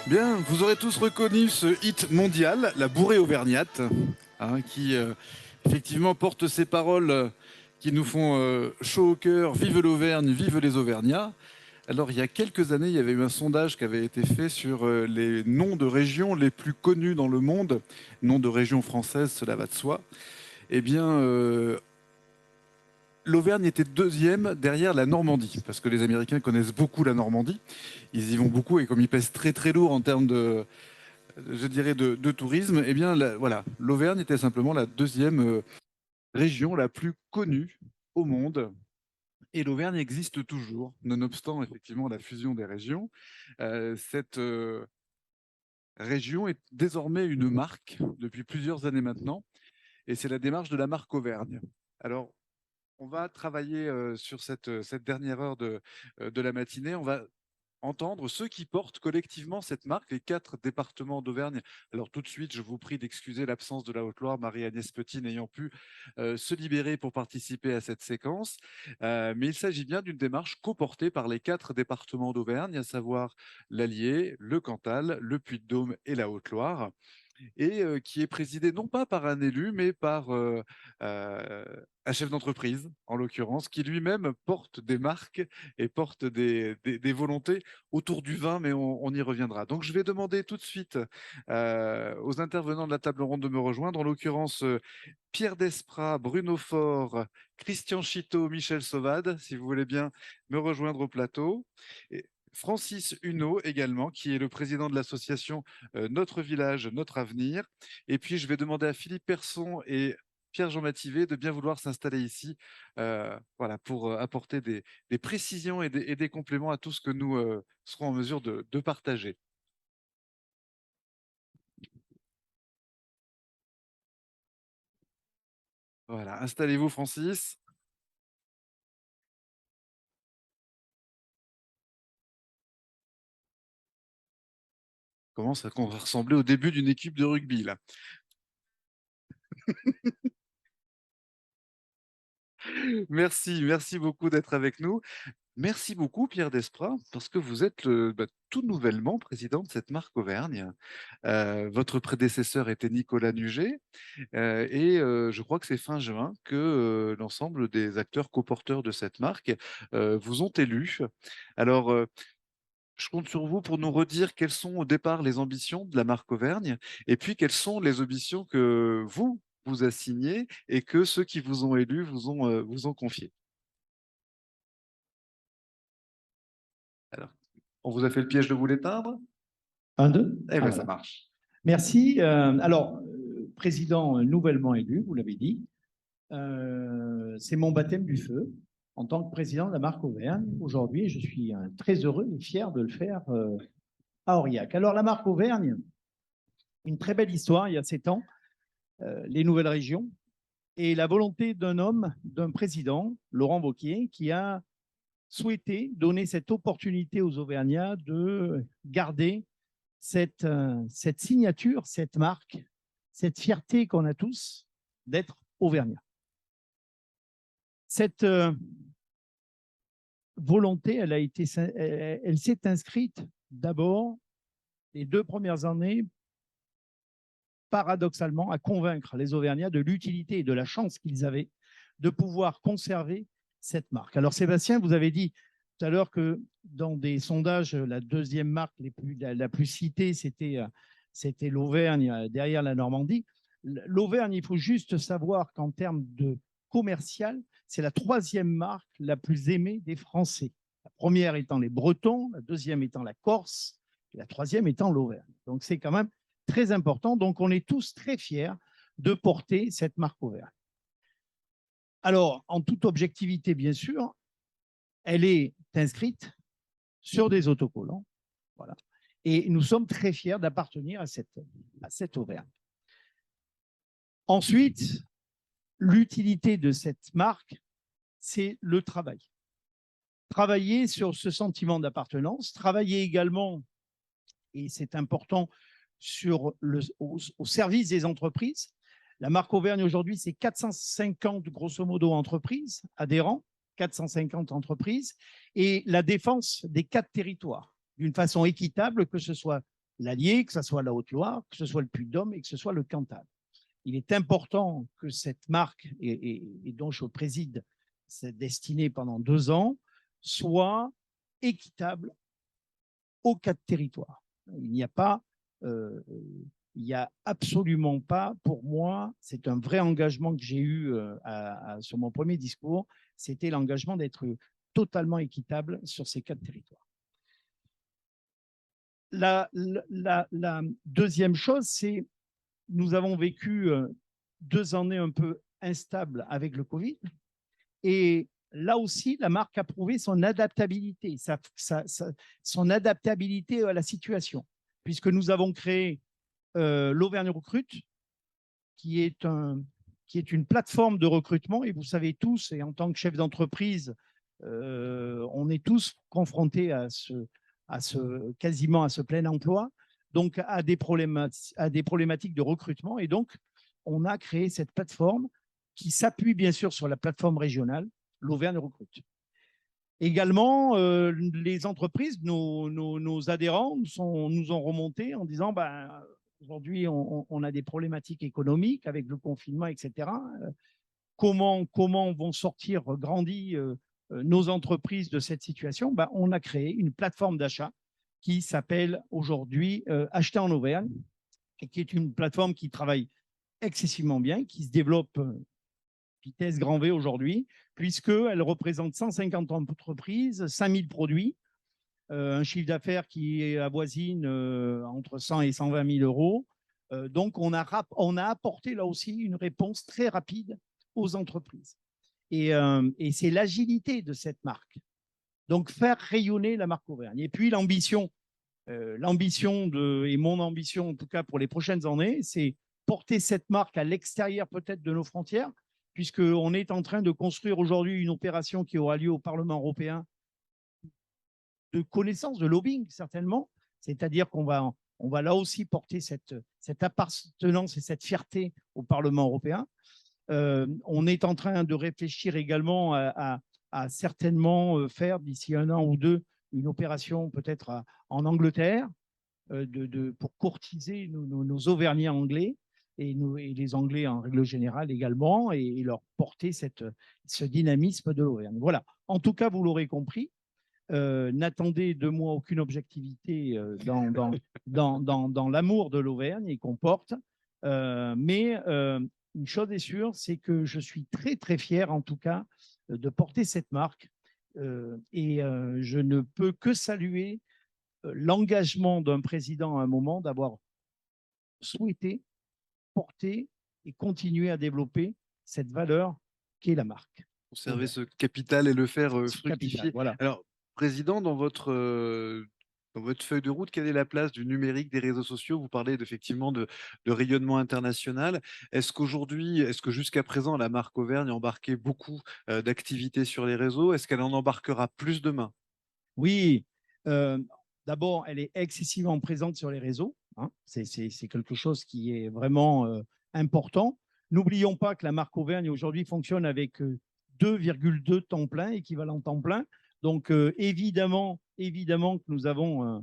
Bien, vous aurez tous reconnu ce hit mondial, la bourrée auvergnate, qui effectivement porte ces paroles qui nous font chaud au cœur. Vive l'Auvergne, vive les Auvergnats. Alors, il y a quelques années, il y avait eu un sondage qui avait été fait sur les noms de régions les plus connues dans le monde, noms de régions françaises, cela va de soi. Eh bien, l'Auvergne était deuxième derrière la Normandie, parce que les Américains connaissent beaucoup la Normandie. Ils y vont beaucoup et comme ils pèsent très très lourd en termes de, je dirais, de tourisme, eh bien, voilà, l'Auvergne était simplement la deuxième région la plus connue au monde. Et l'Auvergne existe toujours, nonobstant effectivement la fusion des régions. Cette région est désormais une marque depuis plusieurs années maintenant, et c'est la démarche de la marque Auvergne. Alors, on va travailler sur cette dernière heure de la matinée. On va entendre ceux qui portent collectivement cette marque, les 4 départements d'Auvergne. Alors tout de suite, je vous prie d'excuser l'absence de la Haute-Loire, Marie-Agnès Petit n'ayant pu se libérer pour participer à cette séquence. Mais il s'agit bien d'une démarche co-portée par les 4 départements d'Auvergne, à savoir l'Allier, le Cantal, le Puy-de-Dôme et la Haute-Loire, et qui est présidé non pas par un élu, mais par euh, un chef d'entreprise, en l'occurrence, qui lui-même porte des marques et porte des volontés autour du vin, mais on y reviendra. Donc je vais demander tout de suite aux intervenants de la table ronde de me rejoindre, en l'occurrence Pierre Desprats, Bruno Faure, Christian Chiteau, Michel Sauvade, si vous voulez bien me rejoindre au plateau. Et Francis Huneau également, qui est le président de l'association Notre Village, Notre Avenir. Et puis, je vais demander à Philippe Persson et Pierre-Jean Mativet de bien vouloir s'installer ici, voilà, pour apporter des précisions et des compléments à tout ce que nous serons en mesure de partager. Voilà, installez-vous, Francis. Commence à ressembler au début d'une équipe de rugby, là. Merci, merci beaucoup d'être avec nous. Merci beaucoup, Pierre Desprats, parce que vous êtes tout nouvellement président de cette marque Auvergne. Votre prédécesseur était Nicolas Nuget, et je crois que c'est fin juin que l'ensemble des acteurs coporteurs de cette marque vous ont élu. Alors, je compte sur vous pour nous redire quelles sont au départ les ambitions de la marque Auvergne, et puis quelles sont les ambitions que vous vous assignez et que ceux qui vous ont élu vous ont confiées. Alors, on vous a fait le piège de vous l'éteindre? Un, deux. Eh bien, ça Alors, marche. merci. Président nouvellement élu, vous l'avez dit, c'est mon baptême du feu en tant que président de la marque Auvergne. Aujourd'hui, je suis très heureux et fier de le faire à Aurillac. Alors, la marque Auvergne, une très belle histoire il y a 7 ans, les nouvelles régions et la volonté d'un homme, d'un président, Laurent Wauquiez, qui a souhaité donner cette opportunité aux Auvergnats de garder cette signature, cette marque, cette fierté qu'on a tous d'être auvergnat. Cette volonté, elle s'est inscrite d'abord les 2 premières années, paradoxalement, à convaincre les Auvergnats de l'utilité et de la chance qu'ils avaient de pouvoir conserver cette marque. Alors Sébastien, vous avez dit tout à l'heure que dans des sondages, la deuxième marque la plus citée, c'était l'Auvergne derrière la Normandie. L'Auvergne, il faut juste savoir qu'en termes de commercial, c'est la 3e marque la plus aimée des Français. La première étant les Bretons, la deuxième étant la Corse, et la 3e étant l'Auvergne. Donc c'est quand même très important. Donc on est tous très fiers de porter cette marque Auvergne. Alors, en toute objectivité, bien sûr, elle est inscrite sur des autocollants. Voilà. Et nous sommes très fiers d'appartenir à cette Auvergne. Ensuite, l'utilité de cette marque, c'est le travail. Travailler sur ce sentiment d'appartenance, travailler également, et c'est important, au service des entreprises. La marque Auvergne aujourd'hui, c'est 450 grosso modo entreprises adhérents, 450 entreprises, et la défense des 4 territoires d'une façon équitable, que ce soit l'Allier, que ce soit la Haute-Loire, que ce soit le Puy-de-Dôme et que ce soit le Cantal. Il est important que cette marque, et dont je préside cette destinée pendant 2 ans, soit équitable aux 4 territoires. Il n'y a pas, il n'y a absolument pas, pour moi, c'est un vrai engagement que j'ai eu sur mon premier discours, c'était l'engagement d'être totalement équitable sur ces 4 territoires. La deuxième chose, c'est nous avons vécu 2 années un peu instables avec le Covid. Et là aussi, la marque a prouvé son adaptabilité, son adaptabilité à la situation, puisque nous avons créé l'Auvergne Recrute, qui est une plateforme de recrutement. Et vous savez tous, et en tant que chef d'entreprise, on est tous confrontés quasiment à ce plein emploi, donc à des problématiques de recrutement. Et donc, on a créé cette plateforme qui s'appuie bien sûr sur la plateforme régionale, l'Auvergne Recrute. Également, les entreprises, nos adhérents nous ont remonté en disant aujourd'hui, on a des problématiques économiques avec le confinement, etc. Comment vont sortir grandis nos entreprises de cette situation? On a créé une plateforme d'achat qui s'appelle aujourd'hui Acheter en Auvergne, et qui est une plateforme qui travaille excessivement bien, qui se développe vitesse grand V aujourd'hui, puisqu'elle représente 150 entreprises, 5000 produits, un chiffre d'affaires qui avoisine entre 100 et 120 000 euros. Donc, on a apporté là aussi une réponse très rapide aux entreprises. Et c'est l'agilité de cette marque. Donc, faire rayonner la marque Auvergne. Et puis, l'ambition, et mon ambition en tout cas pour les prochaines années, c'est porter cette marque à l'extérieur peut-être de nos frontières, puisqu'on est en train de construire aujourd'hui une opération qui aura lieu au Parlement européen de connaissance, de lobbying certainement, c'est-à-dire qu'on va là aussi porter cette appartenance et cette fierté au Parlement européen. On est en train de réfléchir également à certainement faire d'ici 1 an ou 2 une opération peut-être en Angleterre pour courtiser nos Auvergnats anglais et les Anglais en règle générale également, et leur porter ce dynamisme de l'Auvergne. Voilà. En tout cas, vous l'aurez compris, n'attendez de moi aucune objectivité dans l'amour de l'Auvergne et qu'on porte. Mais une chose est sûre, c'est que je suis très, très fier, en tout cas, de porter cette marque. Et je ne peux que saluer l'engagement d'un président à un moment d'avoir souhaité porter et continuer à développer cette valeur qu'est la marque. Conserver ce capital et le faire fructifier. Capital, voilà. Alors, Président, dans votre feuille de route, quelle est la place du numérique, des réseaux sociaux? Vous parlez effectivement de rayonnement international. Est-ce que jusqu'à présent, la marque Auvergne embarquait beaucoup d'activités sur les réseaux? Est-ce qu'elle en embarquera plus demain? Oui, d'abord, elle est excessivement présente sur les réseaux. Hein. C'est quelque chose qui est vraiment important. N'oublions pas que la marque Auvergne aujourd'hui fonctionne avec 2,2 temps plein, équivalent temps plein. Donc, évidemment que nous avons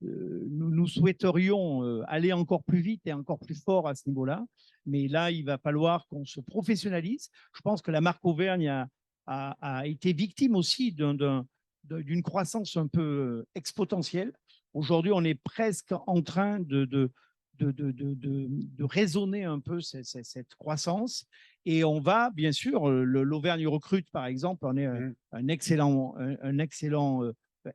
nous souhaiterions aller encore plus vite et encore plus fort à ce niveau-là. Mais là, il va falloir qu'on se professionnalise. Je pense que la marque Auvergne a été victime aussi d'une croissance un peu exponentielle. Aujourd'hui, on est presque en train de raisonner un peu cette croissance. Et on va, bien sûr, l'Auvergne Recrute, par exemple, on est un excellent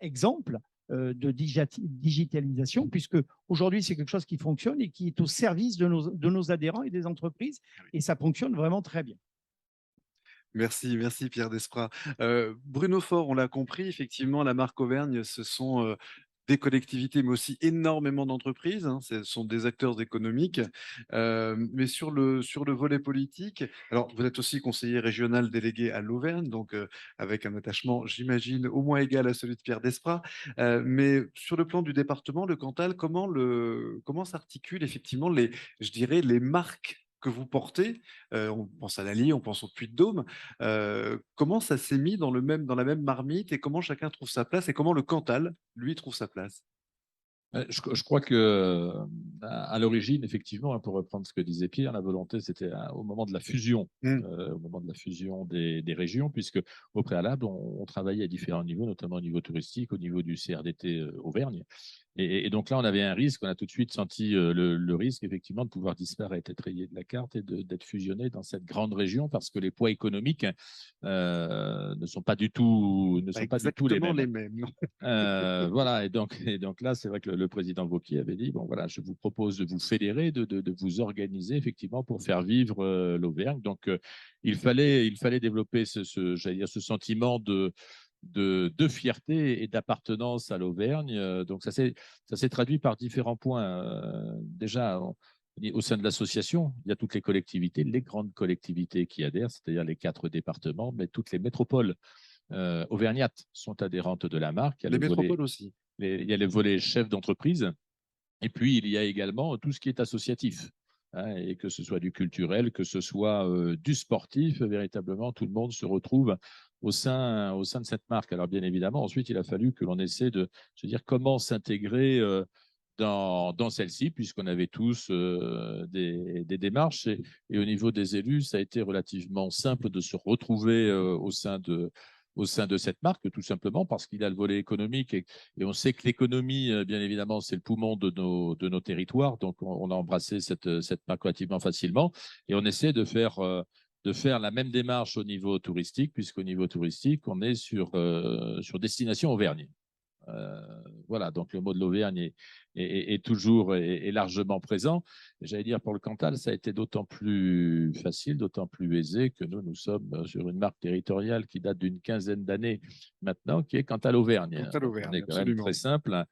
exemple de digitalisation, puisque aujourd'hui, c'est quelque chose qui fonctionne et qui est au service de nos adhérents et des entreprises. Et ça fonctionne vraiment très bien. Merci Pierre Desprats. Bruno Faure, on l'a compris, effectivement, la marque Auvergne, ce sont des collectivités, mais aussi énormément d'entreprises. Hein, ce sont des acteurs économiques. Mais sur le volet politique, alors vous êtes aussi conseiller régional délégué à l'Auvergne, donc avec un attachement, j'imagine, au moins égal à celui de Pierre Desprats. Mais sur le plan du département, le Cantal, comment s'articulent effectivement je dirais, les marques que vous portez? On pense à l'Allier, on pense au Puy-de-Dôme. Comment ça s'est mis dans la même marmite, et comment chacun trouve sa place, et comment le Cantal, lui, trouve sa place? Je crois que à l'origine, effectivement, hein, pour reprendre ce que disait Pierre, la volonté, c'était au moment de la fusion, au moment de la fusion des régions, puisque au préalable, on travaillait à différents niveaux, notamment au niveau touristique, au niveau du CRDT Auvergne. Et donc là, on avait un risque, on a tout de suite senti le risque, effectivement, de pouvoir disparaître, être rayé de la carte et d'être fusionné dans cette grande région, parce que les poids économiques ne sont pas du tout, Pas les exactement mêmes. les mêmes. Voilà, et donc là, c'est vrai que le président Wauquiez avait dit, bon voilà, je vous propose de vous fédérer, de vous organiser effectivement pour faire vivre l'Auvergne. Donc il fallait développer j'allais dire, ce sentiment de fierté et d'appartenance à l'Auvergne. Donc ça s'est traduit par différents points. Déjà, au sein de l'association, il y a toutes les collectivités, les grandes collectivités qui adhèrent, c'est-à-dire les 4 départements, mais toutes les métropoles auvergnates sont adhérentes de la marque. Les métropoles aussi. Il y a le volet chef d'entreprise, et puis il y a également tout ce qui est associatif. Hein, et que ce soit du culturel, que ce soit du sportif, véritablement, tout le monde se retrouve au sein de cette marque. Alors bien évidemment, ensuite, il a fallu que l'on essaie de se dire comment s'intégrer dans celle-ci, puisqu'on avait tous des démarches. Et au niveau des élus, ça a été relativement simple de se retrouver au sein de cette marque, tout simplement parce qu'il a le volet économique et on sait que l'économie, bien évidemment, c'est le poumon de nos territoires. Donc, on a embrassé cette marque relativement facilement et on essaie de faire la même démarche au niveau touristique, puisqu'au niveau touristique, on est sur Destination Auvergne. Voilà, donc le mot de l'Auvergne est toujours largement présent. J'allais dire, pour le Cantal, ça a été d'autant plus facile, d'autant plus aisé que nous sommes sur une marque territoriale qui date d'une quinzaine d'années maintenant, qui est Cantal Auvergne. Cantal Donc, on Auvergne, est quand même absolument. très simple.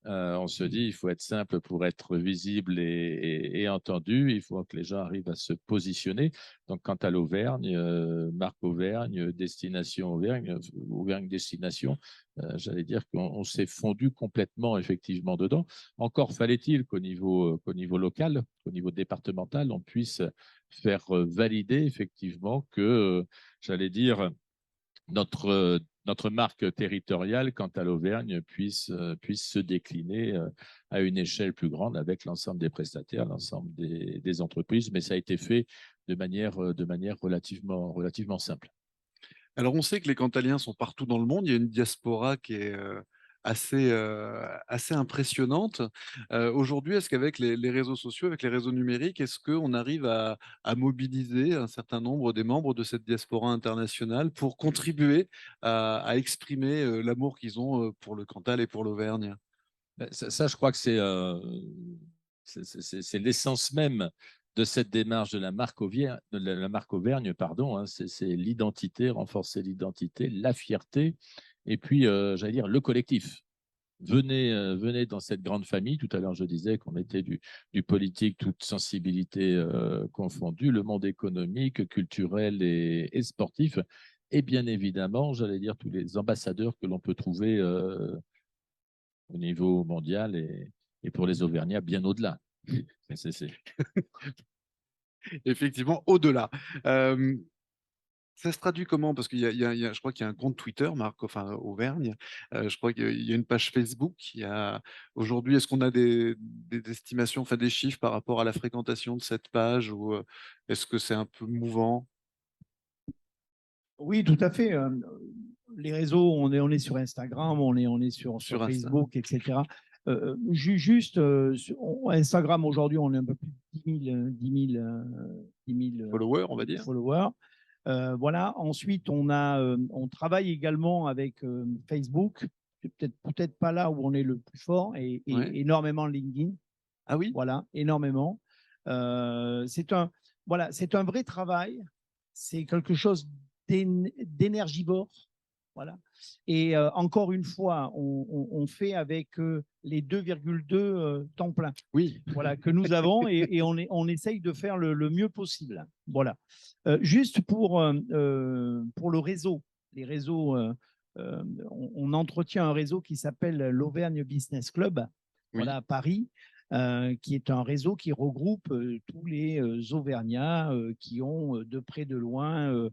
On se dit, il faut être simple pour être visible et entendu. Il faut que les gens arrivent à se positionner. Donc, Cantal Auvergne, marque Auvergne, destination Auvergne, Auvergne destination, j'allais dire qu'on s'est fondu complètement effectivement dedans. Encore fallait-il qu'au niveau local, au niveau départemental, on puisse faire valider effectivement que, j'allais dire, notre marque territoriale, quant à l'Auvergne, puisse se décliner à une échelle plus grande avec l'ensemble des prestataires, l'ensemble des entreprises, mais ça a été fait de manière relativement simple. Alors, on sait que les Cantaliens sont partout dans le monde. Il y a une diaspora qui est assez impressionnante. Aujourd'hui, est-ce qu'avec les réseaux sociaux, avec les réseaux numériques, est-ce qu'on arrive à mobiliser un certain nombre des membres de cette diaspora internationale pour contribuer à exprimer l'amour qu'ils ont pour le Cantal et pour l'Auvergne? Ça, je crois que c'est l'essence même de cette démarche de la marque Auvergne, pardon, hein, c'est l'identité, renforcer l'identité, la fierté, et puis, j'allais dire, le collectif. Venez dans cette grande famille. Tout à l'heure, je disais qu'on était du politique, toute sensibilité confondue, le monde économique, culturel et sportif, et bien évidemment, j'allais dire, tous les ambassadeurs que l'on peut trouver au niveau mondial et pour les Auvergnats, bien au-delà. Effectivement, au-delà. Ça se traduit comment? Parce je crois qu'il y a un compte Twitter, enfin Auvergne. Je crois qu'il y a une page Facebook. Aujourd'hui, est-ce qu'on a des estimations, enfin des chiffres par rapport à la fréquentation de cette page ou est-ce que c'est un peu mouvant? Oui, tout à fait. Les réseaux, on est sur Instagram, on est sur Sur Insta. Facebook, etc. Juste, Instagram, aujourd'hui, on est un peu plus de 10 000 Followers, on va dire. followers. Voilà. Ensuite, on travaille également avec Facebook. Peut-être pas là où on est le plus fort, et Ouais. énormément LinkedIn. Ah oui? Voilà, énormément. C'est un vrai travail. C'est quelque chose d'énergivore. Voilà. Et encore une fois, on fait avec les 2,2 temps plein, Oui. voilà, que nous avons, et on essaye de faire le mieux possible. Voilà. Juste pour le réseau, les réseaux, on entretient un réseau qui s'appelle l'Auvergne Business Club, Oui. voilà, à Paris, qui est un réseau qui regroupe tous les Auvergnats qui ont de près de loin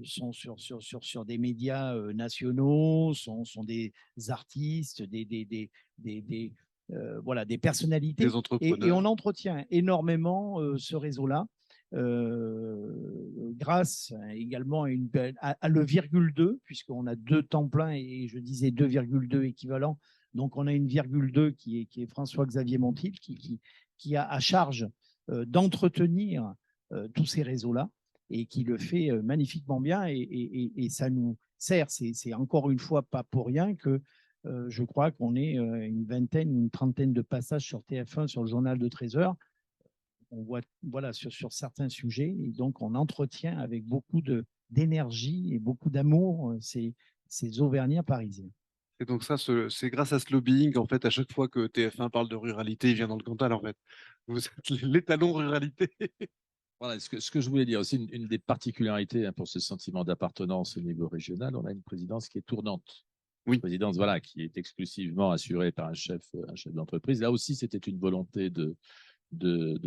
sont sur des médias nationaux, sont des artistes, voilà, des personnalités. Des Et entrepreneurs. on entretient énormément ce réseau-là grâce également à le virgule 2, puisqu'on a 2 temps plein et je disais 2,2 équivalents. Donc, on a une virgule 2 qui est François-Xavier Montil, qui a à charge d'entretenir tous ces réseaux-là et qui le fait magnifiquement bien. Et ça nous sert. C'est encore une fois pas pour rien que je crois qu'on est une vingtaine, une trentaine de passages sur TF1, sur le journal de 13 heures. On voit voilà, sur certains sujets. Et donc, on entretient avec beaucoup d'énergie et beaucoup d'amour ces Auvergnats parisiens. Et donc ça, c'est grâce à ce lobbying, en fait, à chaque fois que TF1 parle de ruralité, il vient dans le Cantal, en fait. Vous êtes l'étalon ruralité. Voilà, ce que je voulais dire aussi, une des particularités pour ce sentiment d'appartenance au niveau régional, on a une présidence qui est tournante. Oui. Une présidence voilà, qui est exclusivement assurée par un chef d'entreprise. Là aussi, c'était une volonté de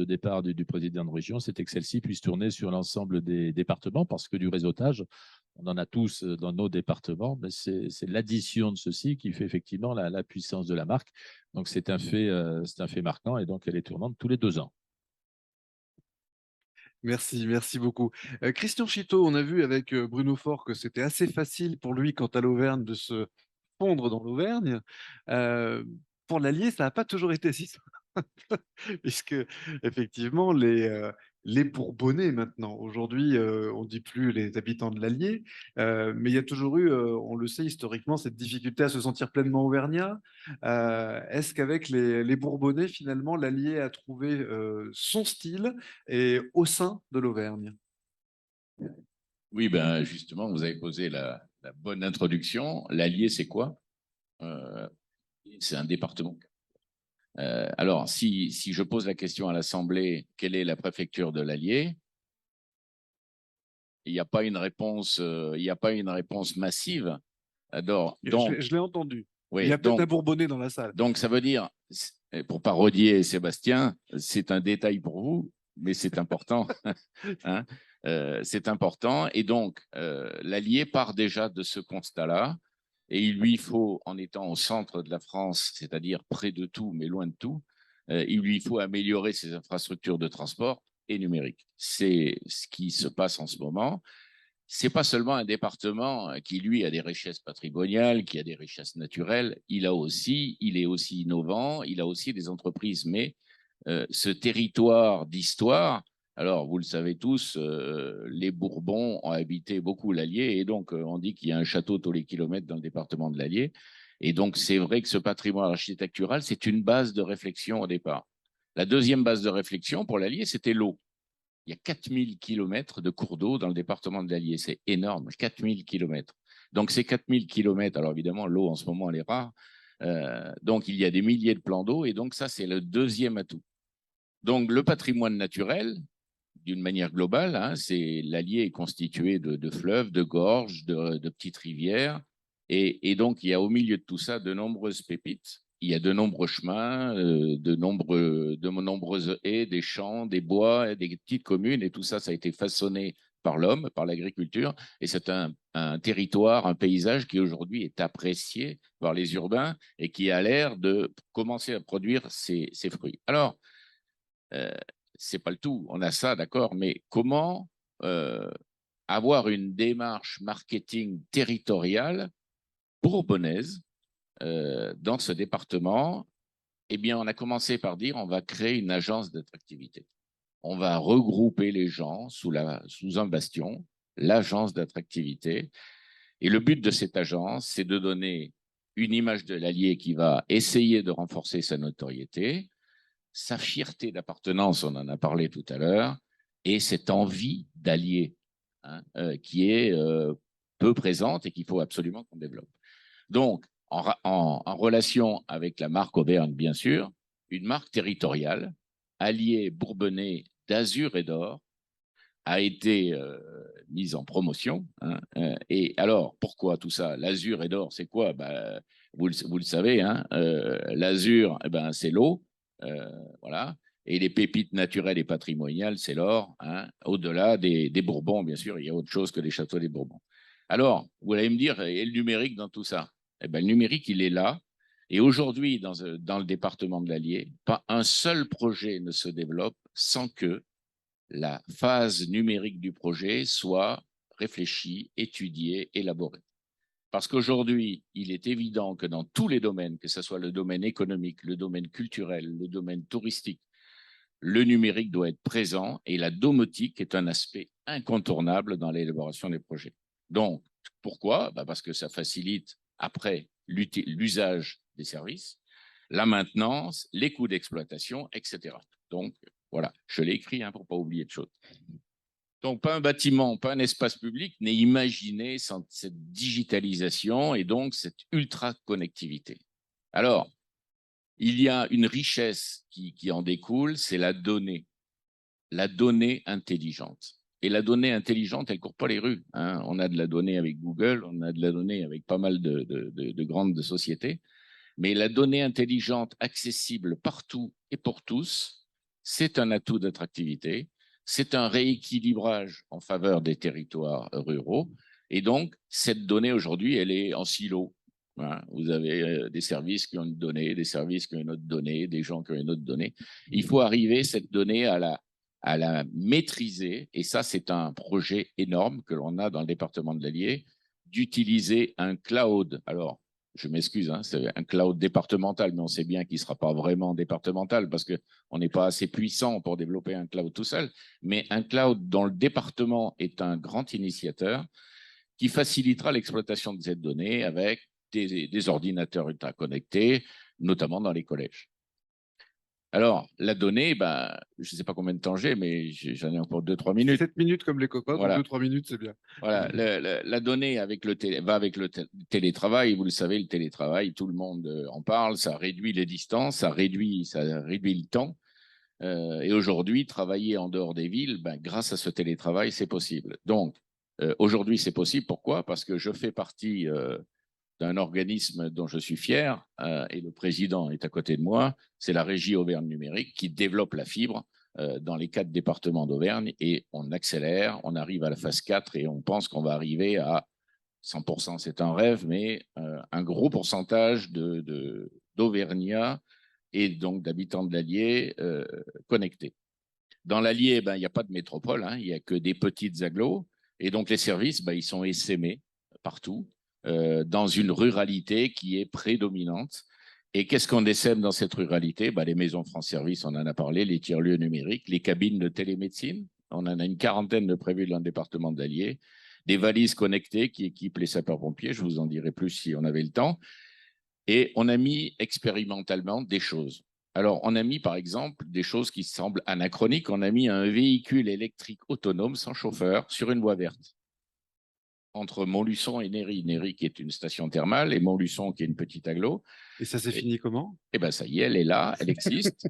départ du président de région, c'était que celle-ci puisse tourner sur l'ensemble des départements, parce que du réseautage, on en a tous dans nos départements, mais c'est l'addition de ceci qui fait effectivement la puissance de la marque. Donc, c'est un fait marquant, et donc elle est tournante tous les 2 ans. Merci beaucoup. Christian Chiteau, on a vu avec Bruno Faure que c'était assez facile pour lui, quant à l'Auvergne, de se fondre dans l'Auvergne. Pour l'Allier, ça n'a pas toujours été si simple, puisque effectivement, les Bourbonnais maintenant, aujourd'hui, on ne dit plus les habitants de l'Allier, mais il y a toujours eu, on le sait historiquement, cette difficulté à se sentir pleinement auvergnat. Est-ce qu'avec les Bourbonnais, finalement, l'Allier a trouvé son style et au sein de l'Auvergne? Oui, ben justement, vous avez posé la bonne introduction. L'Allier, c'est quoi? C'est un département. Alors, si je pose la question à l'Assemblée, quelle est la préfecture de l'Allier? Il n'y a pas une réponse, massive. Alors, donc, Je l'ai entendu. oui, Il y a peut-être donc, un Bourbonnais dans la salle. donc ça veut dire, pour parodier Sébastien, c'est un détail pour vous, mais c'est important. Hein, c'est important. Et donc, l'Allier part déjà de ce constat-là. Et il lui faut, en étant au centre de la France, c'est-à-dire près de tout, mais loin de tout, il lui faut améliorer ses infrastructures de transport et numérique. C'est ce qui se passe en ce moment. C'est pas seulement un département qui, lui, a des richesses patrimoniales, qui a des richesses naturelles. Il est aussi innovant, il a aussi des entreprises. Mais ce territoire d'histoire, alors vous le savez tous, les Bourbons ont habité beaucoup l'Allier, et donc on dit qu'il y a un château tous les kilomètres dans le département de l'Allier. Et donc c'est vrai que ce patrimoine architectural, c'est une base de réflexion au départ. La deuxième base de réflexion pour l'Allier, c'était l'eau. Il y a 4000 kilomètres de cours d'eau dans le département de l'Allier. C'est énorme, 4000 kilomètres. Donc, ces 4000 kilomètres, alors évidemment, l'eau en ce moment, elle est rare. Donc, il y a des milliers de plans d'eau. Et donc, ça, c'est le deuxième atout. Donc, le patrimoine naturel, d'une manière globale, hein, l'Allier est constitué de fleuves, de gorges, de petites rivières. Et donc, il y a au milieu de tout ça de nombreuses pépites. Il y a de nombreux chemins, de nombreuses haies, des champs, des bois, des petites communes, et tout ça, ça a été façonné par l'homme, par l'agriculture, et c'est un territoire, un paysage qui aujourd'hui est apprécié par les urbains et qui a l'air de commencer à produire ses fruits. Alors, c'est pas le tout, on a ça, d'accord, mais comment avoir une démarche marketing territoriale bourbonnaise dans ce département? Eh bien, on a commencé par dire on va créer une agence d'attractivité. On va regrouper les gens sous un bastion, l'agence d'attractivité. Et le but de cette agence, c'est de donner une image de l'Allier qui va essayer de renforcer sa notoriété, sa fierté d'appartenance, on en a parlé tout à l'heure, et cette envie d'allier, hein, qui est peu présente et qu'il faut absolument qu'on développe. Donc, en relation avec la marque Auvergne, bien sûr, une marque territoriale, Allier Bourbonnais d'azur et d'or, a été mise en promotion. Hein, et alors, pourquoi tout ça? L'azur et d'or, c'est quoi? Vous le savez, hein, l'azur, c'est l'eau. Voilà. Et les pépites naturelles et patrimoniales, c'est l'or, hein, au-delà des Bourbons, bien sûr, il y a autre chose que les châteaux des Bourbons. Alors, vous allez me dire, et le numérique dans tout ça? Eh bien, le numérique, il est là. Et aujourd'hui, dans le département de l'Allier, pas un seul projet ne se développe sans que la phase numérique du projet soit réfléchie, étudiée, élaborée. Parce qu'aujourd'hui, il est évident que dans tous les domaines, que ce soit le domaine économique, le domaine culturel, le domaine touristique, le numérique doit être présent et la domotique est un aspect incontournable dans l'élaboration des projets. Donc, pourquoi? Parce que ça facilite après l'usage des services, la maintenance, les coûts d'exploitation, etc. Donc, voilà, je l'ai écrit pour ne pas oublier de choses. Donc, pas un bâtiment, pas un espace public n'est imaginé sans cette digitalisation et donc cette ultra-connectivité. Alors, il y a une richesse qui en découle, c'est la donnée intelligente. Et la donnée intelligente, elle ne court pas les rues. Hein. On a de la donnée avec Google, on a de la donnée avec pas mal de grandes sociétés, mais la donnée intelligente accessible partout et pour tous, c'est un atout d'attractivité, c'est un rééquilibrage en faveur des territoires ruraux. Et donc, cette donnée aujourd'hui, elle est en silo. Hein. Vous avez des services qui ont une donnée, des services qui ont une autre donnée, des gens qui ont une autre donnée. Il faut arriver, cette donnée, à la maîtriser. Et ça, c'est un projet énorme que l'on a dans le département de l'Allier, d'utiliser un cloud. Alors, je m'excuse, hein, c'est un cloud départemental, mais on sait bien qu'il ne sera pas vraiment départemental parce qu'on n'est pas assez puissant pour développer un cloud tout seul, mais un cloud dont le département est un grand initiateur qui facilitera l'exploitation de cette donnée avec des ordinateurs ultra-connectés, notamment dans les collèges. Alors, la donnée, je ne sais pas combien de temps j'ai, mais j'en ai encore 2-3 minutes. 7 minutes comme les cocottes, voilà. 2-3 minutes, c'est bien. Voilà, la donnée va avec le télétravail. Vous le savez, le télétravail, tout le monde en parle. Ça réduit les distances, ça réduit le temps. Et aujourd'hui, travailler en dehors des villes, grâce à ce télétravail, c'est possible. Donc, aujourd'hui, c'est possible. Pourquoi? Parce que je fais partie d'un organisme dont je suis fier, et le président est à côté de moi, c'est la Régie Auvergne Numérique qui développe la fibre dans les 4 départements d'Auvergne et on accélère, on arrive à la phase 4 et on pense qu'on va arriver à 100%, c'est un rêve, mais un gros pourcentage d'Auvergnats et donc d'habitants de l'Allier connectés. Dans l'Allier, il n'y a pas de métropole, hein, il n'y a que des petites agglos et donc les services, ils sont essaimés partout. Dans une ruralité qui est prédominante. Et qu'est-ce qu'on essaime dans cette ruralité? Les maisons France Service, on en a parlé, les tiers-lieux numériques, les cabines de télémédecine, on en a une quarantaine de prévues dans le département de l'Allier, des valises connectées qui équipent les sapeurs-pompiers, je vous en dirai plus si on avait le temps. Et on a mis expérimentalement des choses. Alors, on a mis, par exemple, des choses qui semblent anachroniques. On a mis un véhicule électrique autonome sans chauffeur sur une voie verte entre Montluçon et Néry. Néry qui est une station thermale et Montluçon qui est une petite agglo. Et ça s'est fini comment? Eh bien, ça y est, elle est là, elle existe,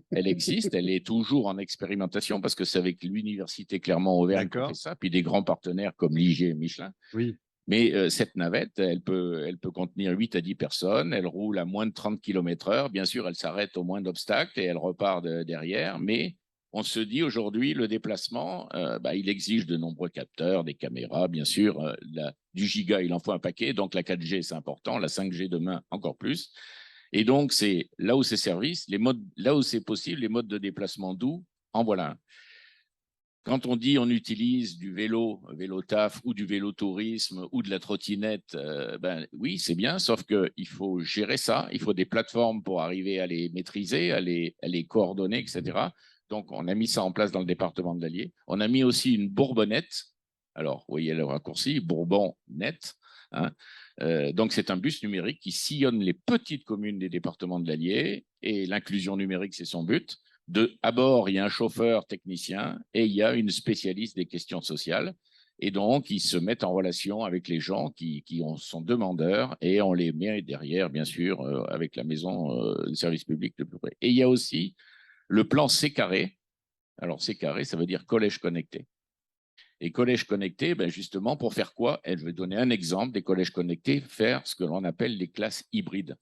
elle est toujours en expérimentation parce que c'est avec l'université Clermont-Auvergne qu'on fait ça, puis des grands partenaires comme l'IG et Michelin. Oui. Mais cette navette, elle peut contenir 8 à 10 personnes, elle roule à moins de 30 km/h. Bien sûr, elle s'arrête au moins d'obstacles et elle repart derrière, mais on se dit aujourd'hui, le déplacement, il exige de nombreux capteurs, des caméras, bien sûr, du giga, il en faut un paquet, donc la 4G, c'est important, la 5G demain, encore plus. Et donc, c'est là où c'est service, là où c'est possible, les modes de déplacement doux, en voilà un. Quand on dit on utilise du vélo taf ou du vélo tourisme ou de la trottinette, oui, c'est bien, sauf qu'il faut gérer ça, il faut des plateformes pour arriver à les maîtriser, à les coordonner, etc. Donc, on a mis ça en place dans le département de l'Allier. On a mis aussi une bourbonnette. Alors, vous voyez le raccourci, Bourbon net. Hein. Donc, c'est un bus numérique qui sillonne les petites communes des départements de l'Allier et l'inclusion numérique, c'est son but. À bord, il y a un chauffeur technicien et il y a une spécialiste des questions sociales. Et donc, ils se mettent en relation avec les gens qui sont demandeurs et on les met derrière, bien sûr, avec la maison de service public de plus près. Et il y a aussi le plan C carré. Alors, C carré, ça veut dire collège connecté. Et collège connecté, justement, pour faire quoi? Et je vais donner un exemple des collèges connectés, faire ce que l'on appelle les classes hybrides.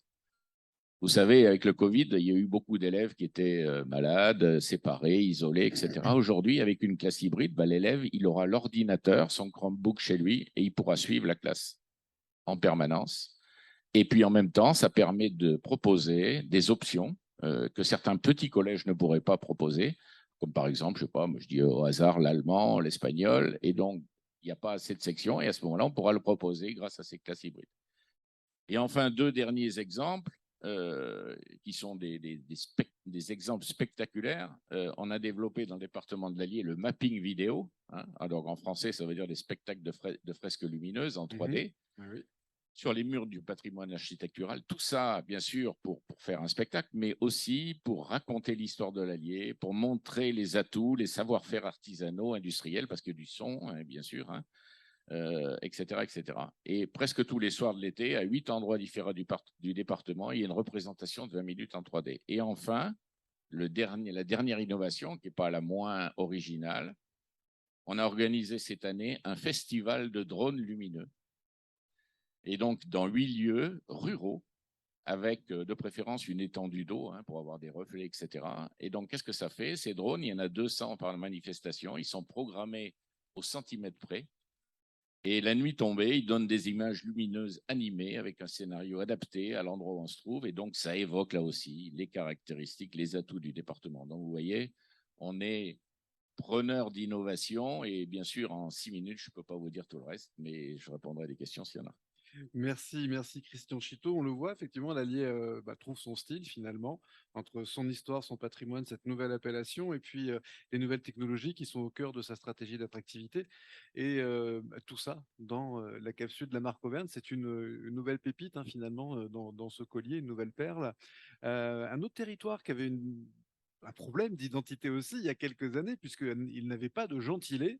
Vous savez, avec le Covid, il y a eu beaucoup d'élèves qui étaient malades, séparés, isolés, etc. Aujourd'hui, avec une classe hybride, l'élève, il aura l'ordinateur, son Chromebook chez lui, et il pourra suivre la classe en permanence. Et puis, en même temps, ça permet de proposer des options que certains petits collèges ne pourraient pas proposer, comme par exemple, je sais pas, moi je dis au hasard l'allemand, l'espagnol, et donc il n'y a pas assez de sections, et à ce moment-là, on pourra le proposer grâce à ces classes hybrides. Et enfin, 2 derniers exemples, qui sont des exemples spectaculaires. On a développé dans le département de l'Allier le mapping vidéo. Hein. Alors en français, ça veut dire des spectacles de fresques lumineuses en 3D. Oui. Sur les murs du patrimoine architectural. Tout ça, bien sûr, pour faire un spectacle, mais aussi pour raconter l'histoire de l'Allier, pour montrer les atouts, les savoir-faire artisanaux, industriels, parce que du son, hein, bien sûr, hein, etc., etc. Et presque tous les soirs de l'été, à 8 endroits différents du département, il y a une représentation de 20 minutes en 3D. Et enfin, la dernière innovation, qui n'est pas la moins originale, on a organisé cette année un festival de drones lumineux. Et donc, dans 8 lieux ruraux, avec de préférence une étendue d'eau hein, pour avoir des reflets, etc. Et donc, qu'est-ce que ça fait? Ces drones, il y en a 200 par manifestation, ils sont programmés au centimètre près. Et la nuit tombée, ils donnent des images lumineuses animées avec un scénario adapté à l'endroit où on se trouve. Et donc, ça évoque là aussi les caractéristiques, les atouts du département. Donc, vous voyez, on est preneur d'innovation. Et bien sûr, en 6 minutes, je ne peux pas vous dire tout le reste, mais je répondrai à des questions s'il y en a. Merci Christian Chiteau. On le voit, effectivement, l'Allier trouve son style finalement, entre son histoire, son patrimoine, cette nouvelle appellation, et puis les nouvelles technologies qui sont au cœur de sa stratégie d'attractivité. Et tout ça dans la capsule de la marque Auvergne, c'est une nouvelle pépite hein, finalement dans ce collier, une nouvelle perle. Un autre territoire qui avait un problème d'identité aussi il y a quelques années, puisqu'il n'avait pas de gentilé,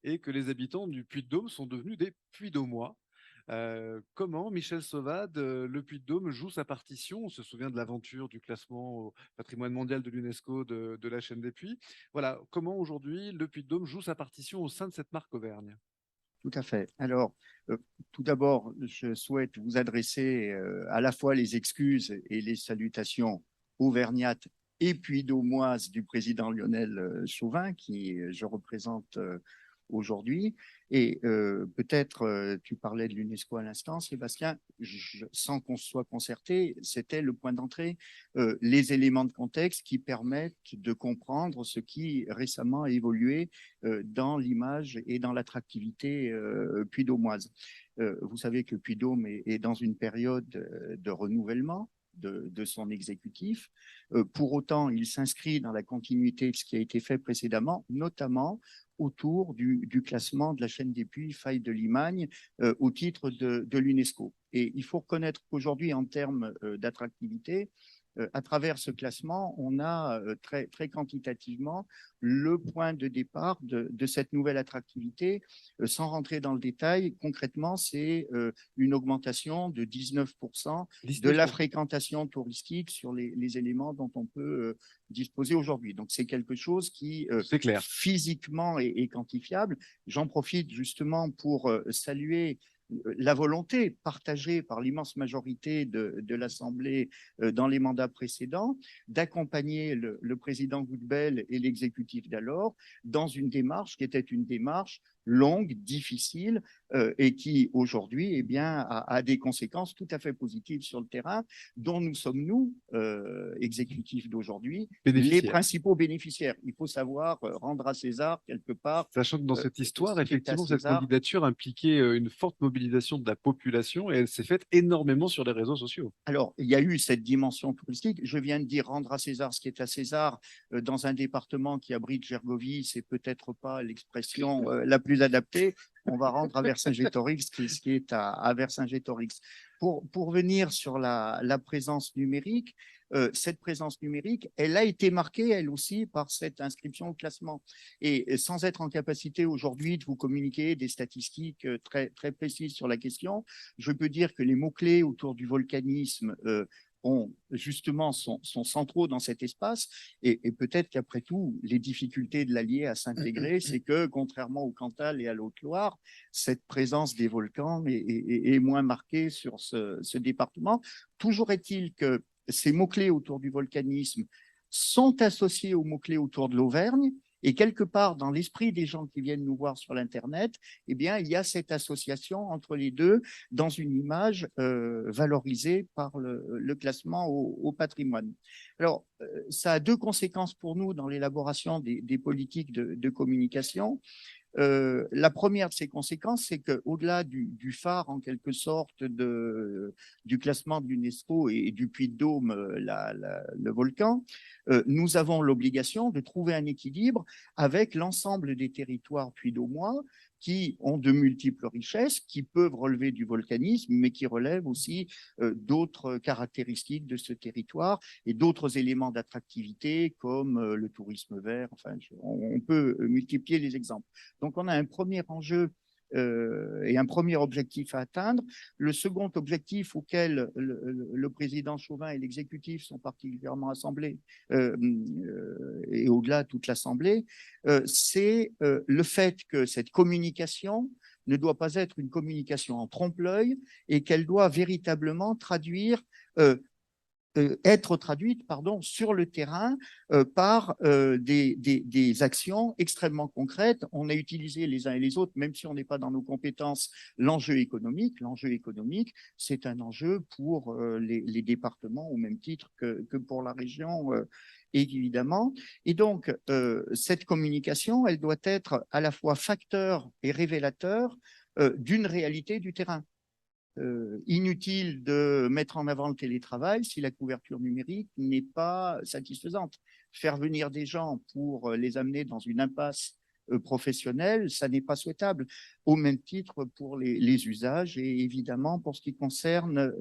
et que les habitants du Puy-de-Dôme sont devenus des Puy-Dômois. Comment Michel Sauvade, le Puy-de-Dôme, joue sa partition? On se souvient de l'aventure du classement au patrimoine mondial de l'UNESCO de la chaîne des Puys. Voilà, comment aujourd'hui le Puy-de-Dôme joue sa partition au sein de cette marque Auvergne? Tout à fait. Alors, tout d'abord, je souhaite vous adresser à la fois les excuses et les salutations auvergnates et puy-daumoises du président Lionel Chauvin, qui je représente aujourd'hui. Et peut-être, tu parlais de l'UNESCO à l'instant, Sébastien, sans qu'on soit concerté, c'était le point d'entrée, les éléments de contexte qui permettent de comprendre ce qui récemment a évolué dans l'image et dans l'attractivité puy-daumoise. Vous savez que Puy-Dôme est dans une période de renouvellement de son exécutif. Pour autant, il s'inscrit dans la continuité de ce qui a été fait précédemment, notamment autour du classement de la chaîne des Puys, faille de Limagne, au titre de l'UNESCO. Et il faut reconnaître qu'aujourd'hui, en termes d'attractivité, à travers ce classement, on a très, très quantitativement le point de départ de cette nouvelle attractivité. Sans rentrer dans le détail, concrètement, c'est une augmentation de 19% de la fréquentation touristique sur les éléments dont on peut disposer aujourd'hui. Donc, c'est quelque chose qui, physiquement, est quantifiable. J'en profite justement pour saluer la volonté partagée par l'immense majorité de l'Assemblée dans les mandats précédents d'accompagner le président Goudbel et l'exécutif d'alors dans une démarche qui était une démarche longue, difficile et qui aujourd'hui eh bien, a des conséquences tout à fait positives sur le terrain dont nous sommes, nous, exécutifs d'aujourd'hui, les principaux bénéficiaires. Il faut savoir rendre à César quelque part. Sachant que dans cette histoire, effectivement, cette candidature impliquait une forte mobilisation de la population et elle s'est faite énormément sur les réseaux sociaux. Alors, il y a eu cette dimension touristique. Je viens de dire rendre à César ce qui est à César dans un département qui abrite Gergovie, c'est peut-être pas l'expression la plus adaptée. On va rendre à Vercingétorix ce qui est à Vercingétorix. Pour venir sur la présence numérique, cette présence numérique, elle a été marquée, elle aussi, par cette inscription au classement. Et sans être en capacité aujourd'hui de vous communiquer des statistiques très, très précises sur la question, je peux dire que les mots-clés autour du volcanisme sont centraux dans cet espace et peut-être qu'après tout, les difficultés de l'Allier à s'intégrer, c'est que contrairement au Cantal et à l'Haute-Loire, cette présence des volcans est moins marquée sur ce département. Toujours est-il que ces mots-clés autour du volcanisme sont associés aux mots-clés autour de l'Auvergne. Et quelque part, dans l'esprit des gens qui viennent nous voir sur l'Internet, eh bien, il y a cette association entre les deux dans une image valorisée par le classement au patrimoine. Alors, ça a deux conséquences pour nous dans l'élaboration des politiques de communication. La première de ces conséquences, c'est qu'au-delà du phare, en quelque sorte, du classement de l'UNESCO et du Puy-de-Dôme, le volcan, nous avons l'obligation de trouver un équilibre avec l'ensemble des territoires puy-dômois qui ont de multiples richesses, qui peuvent relever du volcanisme, mais qui relèvent aussi d'autres caractéristiques de ce territoire et d'autres éléments d'attractivité comme le tourisme vert. Enfin, on peut multiplier les exemples. Donc, on a un premier enjeu et un premier objectif à atteindre. Le second objectif auquel le président Chauvin et l'exécutif sont particulièrement assemblés et au-delà toute l'Assemblée, c'est le fait que cette communication ne doit pas être une communication en trompe-l'œil et qu'elle doit véritablement être traduite sur le terrain par des actions extrêmement concrètes. On a utilisé les uns et les autres, même si on n'est pas dans nos compétences, l'enjeu économique. L'enjeu économique, c'est un enjeu pour les départements au même titre que pour la région, évidemment. Et donc, cette communication, elle doit être à la fois facteur et révélateur d'une réalité du terrain. Inutile de mettre en avant le télétravail si la couverture numérique n'est pas satisfaisante. Faire venir des gens pour les amener dans une impasse professionnelle, ça n'est pas souhaitable, au même titre pour les usages et évidemment pour ce qui concerne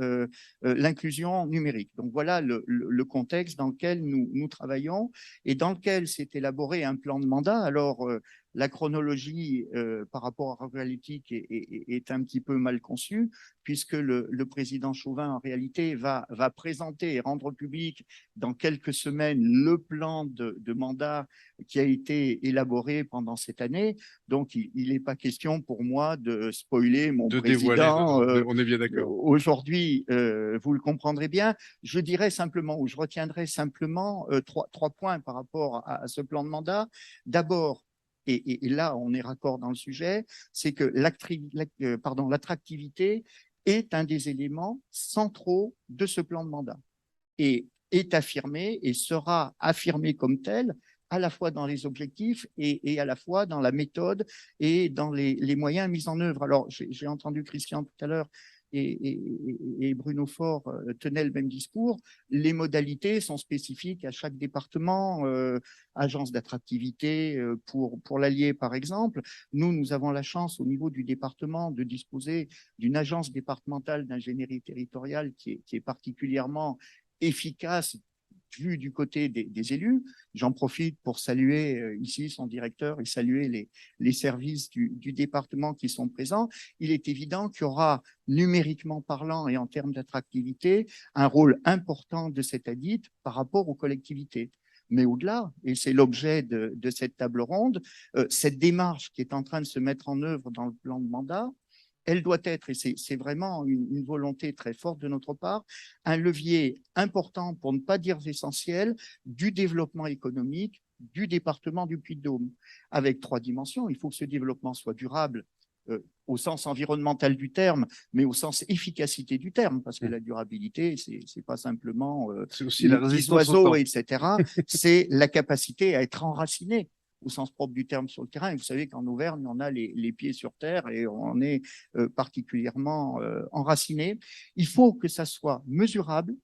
l'inclusion numérique. Donc voilà le contexte dans lequel nous travaillons et dans lequel s'est élaboré un plan de mandat. Alors, la chronologie par rapport à Ruralytique est un petit peu mal conçue, puisque le président Chauvin, en réalité, va présenter et rendre public dans quelques semaines le plan de mandat qui a été élaboré pendant cette année. Donc, il n'est pas question pour moi de spoiler mon président. On est bien d'accord. Aujourd'hui, vous le comprendrez bien. Je dirais simplement, ou je retiendrai simplement trois points par rapport à ce plan de mandat. D'abord, et là, on est raccord dans le sujet, c'est que l'attractivité est un des éléments centraux de ce plan de mandat et est affirmé et sera affirmé comme tel à la fois dans les objectifs et à la fois dans la méthode et dans les moyens mis en œuvre. Alors, j'ai entendu Christian tout à l'heure et Bruno Faure tenaient le même discours. Les modalités sont spécifiques à chaque département, agence d'attractivité pour l'Allier par exemple. Nous avons la chance au niveau du département de disposer d'une agence départementale d'ingénierie territoriale qui est particulièrement efficace vu du côté des élus. J'en profite pour saluer ici son directeur et saluer les services du département qui sont présents. Il est évident qu'il y aura, numériquement parlant et en termes d'attractivité, un rôle important de cette ADIT par rapport aux collectivités. Mais au-delà, et c'est l'objet de cette table ronde, cette démarche qui est en train de se mettre en œuvre dans le plan de mandat, elle doit être, et c'est vraiment une volonté très forte de notre part, un levier important, pour ne pas dire essentiel, du développement économique du département du Puy-de-Dôme, avec trois dimensions. Il faut que ce développement soit durable au sens environnemental du terme, mais au sens efficacité du terme, parce que la durabilité, c'est pas simplement c'est aussi la résistance oiseaux, etc. C'est la capacité à être enraciné au sens propre du terme sur le terrain. Et vous savez qu'en Auvergne, on a les pieds sur terre et on est particulièrement enraciné. Il faut que ça soit mesurable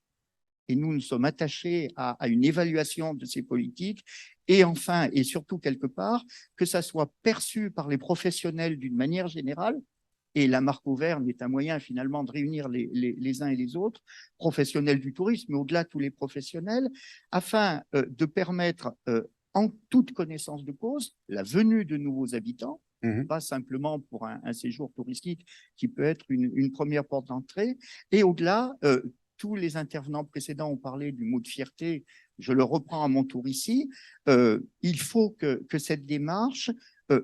et nous sommes attachés à une évaluation de ces politiques. Et enfin, et surtout quelque part, que ça soit perçu par les professionnels d'une manière générale. Et la marque Auvergne est un moyen finalement de réunir les uns et les autres, professionnels du tourisme, mais au-delà de tous les professionnels, afin de permettre en toute connaissance de cause, la venue de nouveaux habitants, pas simplement pour un séjour touristique qui peut être une première porte d'entrée, et au-delà, tous les intervenants précédents ont parlé du mot de fierté, je le reprends à mon tour ici, il faut que cette démarche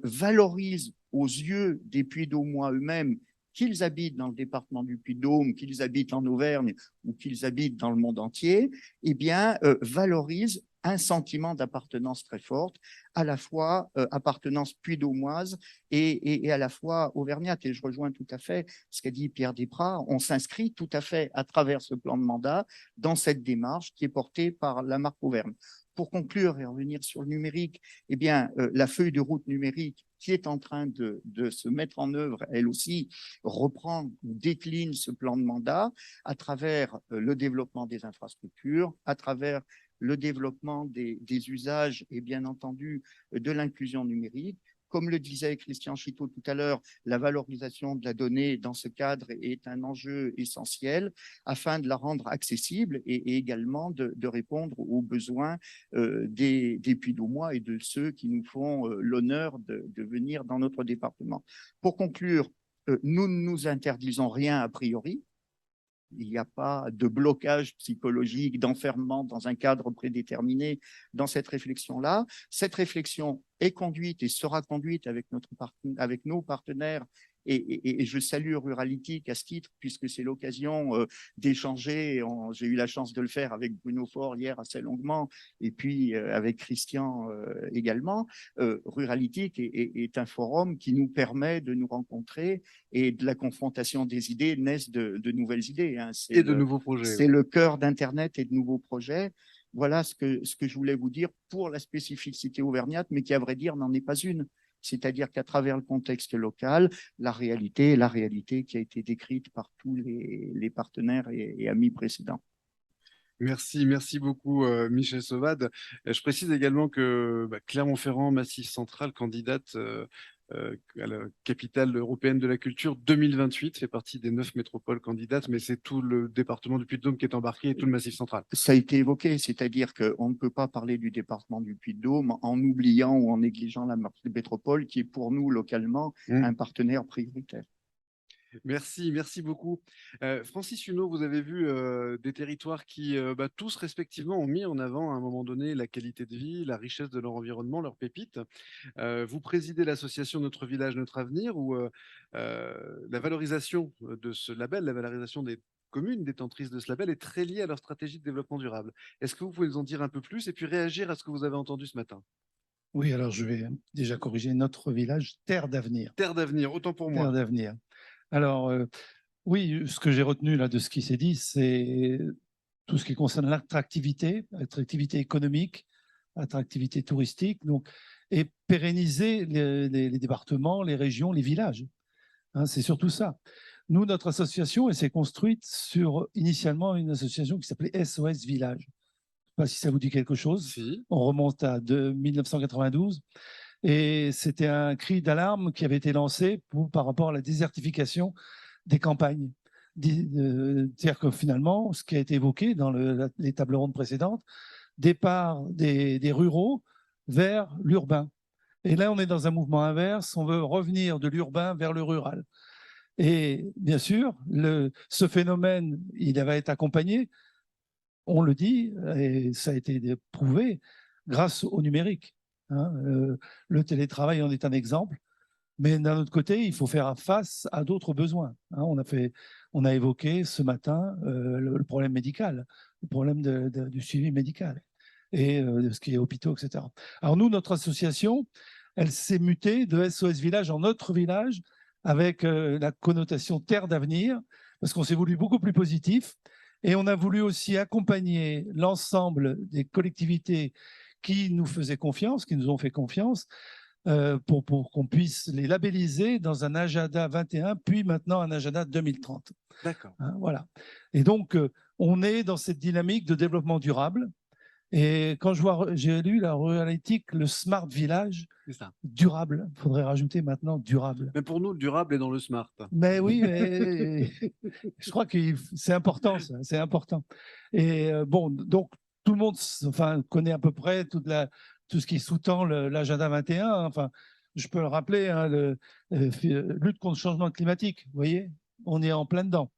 valorise aux yeux des Puy-de-Dômois eux-mêmes qu'ils habitent dans le département du Puy-de-Dôme, qu'ils habitent en Auvergne ou qu'ils habitent dans le monde entier, eh bien, valorise un sentiment d'appartenance très forte, à la fois appartenance puy-de-dômoise et à la fois auvergnate. Et je rejoins tout à fait ce qu'a dit Pierre Desprats. On s'inscrit tout à fait à travers ce plan de mandat dans cette démarche qui est portée par la marque Auvergne. Pour conclure et revenir sur le numérique, eh bien, la feuille de route numérique qui est en train de se mettre en œuvre, elle aussi, reprend, décline ce plan de mandat à travers le développement des infrastructures, à travers le développement des usages et bien entendu de l'inclusion numérique. Comme le disait Christian Chiteau tout à l'heure, la valorisation de la donnée dans ce cadre est un enjeu essentiel afin de la rendre accessible et également de répondre aux besoins des Puy-de-Dômois et de ceux qui nous font l'honneur de venir dans notre département. Pour conclure, nous ne nous interdisons rien a priori. Il n'y a pas de blocage psychologique, d'enfermement dans un cadre prédéterminé dans cette réflexion-là. Cette réflexion est conduite et sera conduite avec nos partenaires. Et je salue Ruralitique à ce titre, puisque c'est l'occasion d'échanger. J'ai eu la chance de le faire avec Bruno Faure hier assez longuement, et puis avec Christian également. Ruralitique est un forum qui nous permet de nous rencontrer, et de la confrontation des idées naissent de nouvelles idées. Hein. Et de nouveaux projets. C'est le cœur d'Internet et de nouveaux projets. Voilà ce que je voulais vous dire pour la spécificité auvergnate, mais qui, à vrai dire, n'en est pas une. C'est-à-dire qu'à travers le contexte local, la réalité qui a été décrite par tous les partenaires et amis précédents. Merci beaucoup Michel Sauvade. Je précise également que Clermont-Ferrand, Massif Central, candidate à la capitale européenne de la culture 2028, fait partie des 9 métropoles candidates, mais c'est tout le département du Puy-de-Dôme qui est embarqué et tout le Massif Central. Ça a été évoqué, c'est-à-dire qu'on ne peut pas parler du département du Puy-de-Dôme en oubliant ou en négligeant la métropole qui est pour nous localement un partenaire prioritaire. Merci beaucoup. Francis Huneau, vous avez vu des territoires qui tous respectivement ont mis en avant à un moment donné la qualité de vie, la richesse de leur environnement, leurs pépites. Vous présidez l'association Notre Village, Notre Avenir, où la valorisation de ce label, la valorisation des communes détentrices de ce label est très liée à leur stratégie de développement durable. Est-ce que vous pouvez nous en dire un peu plus et puis réagir à ce que vous avez entendu ce matin? Oui, alors je vais déjà corriger Notre Village, Terre d'Avenir. Terre d'Avenir, autant pour moi. Terre d'Avenir. Alors, oui, ce que j'ai retenu là de ce qui s'est dit, c'est tout ce qui concerne l'attractivité économique, attractivité touristique, donc, et pérenniser les départements, les régions, les villages. Hein, c'est surtout ça. Nous, notre association, elle s'est construite sur initialement une association qui s'appelait SOS Village. Je ne sais pas si ça vous dit quelque chose. Si. On remonte à 1992. Et c'était un cri d'alarme qui avait été lancé par rapport à la désertification des campagnes. C'est-à-dire que finalement, ce qui a été évoqué dans les tables rondes précédentes, départ des ruraux vers l'urbain. Et là, on est dans un mouvement inverse, on veut revenir de l'urbain vers le rural. Et bien sûr, ce phénomène, il va être accompagné, on le dit, et ça a été prouvé, grâce au numérique. Hein, le télétravail en est un exemple, mais d'un autre côté, il faut faire face à d'autres besoins. Hein, on a évoqué ce matin le problème médical, le problème du suivi médical et de ce qui est hôpitaux, etc. Alors nous, notre association, elle s'est mutée de SOS Village en Notre Village avec la connotation Terre d'Avenir, parce qu'on s'est voulu beaucoup plus positif et on a voulu aussi accompagner l'ensemble des collectivités qui nous faisaient confiance, qui nous ont fait confiance, pour qu'on puisse les labelliser dans un agenda 21, puis maintenant un agenda 2030. D'accord. Hein, voilà. Et donc, on est dans cette dynamique de développement durable. Et quand j'ai lu la Ruralitique, le Smart Village, c'est ça. Durable. Il faudrait rajouter maintenant durable. Mais pour nous, le durable est dans le smart. Mais oui, mais je crois que c'est important, ça. C'est important. Et bon, donc, tout le monde connaît à peu près tout ce qui sous-tend l'agenda 21. Enfin, je peux le rappeler, hein, lutte contre le changement climatique, vous voyez, on est en plein dedans.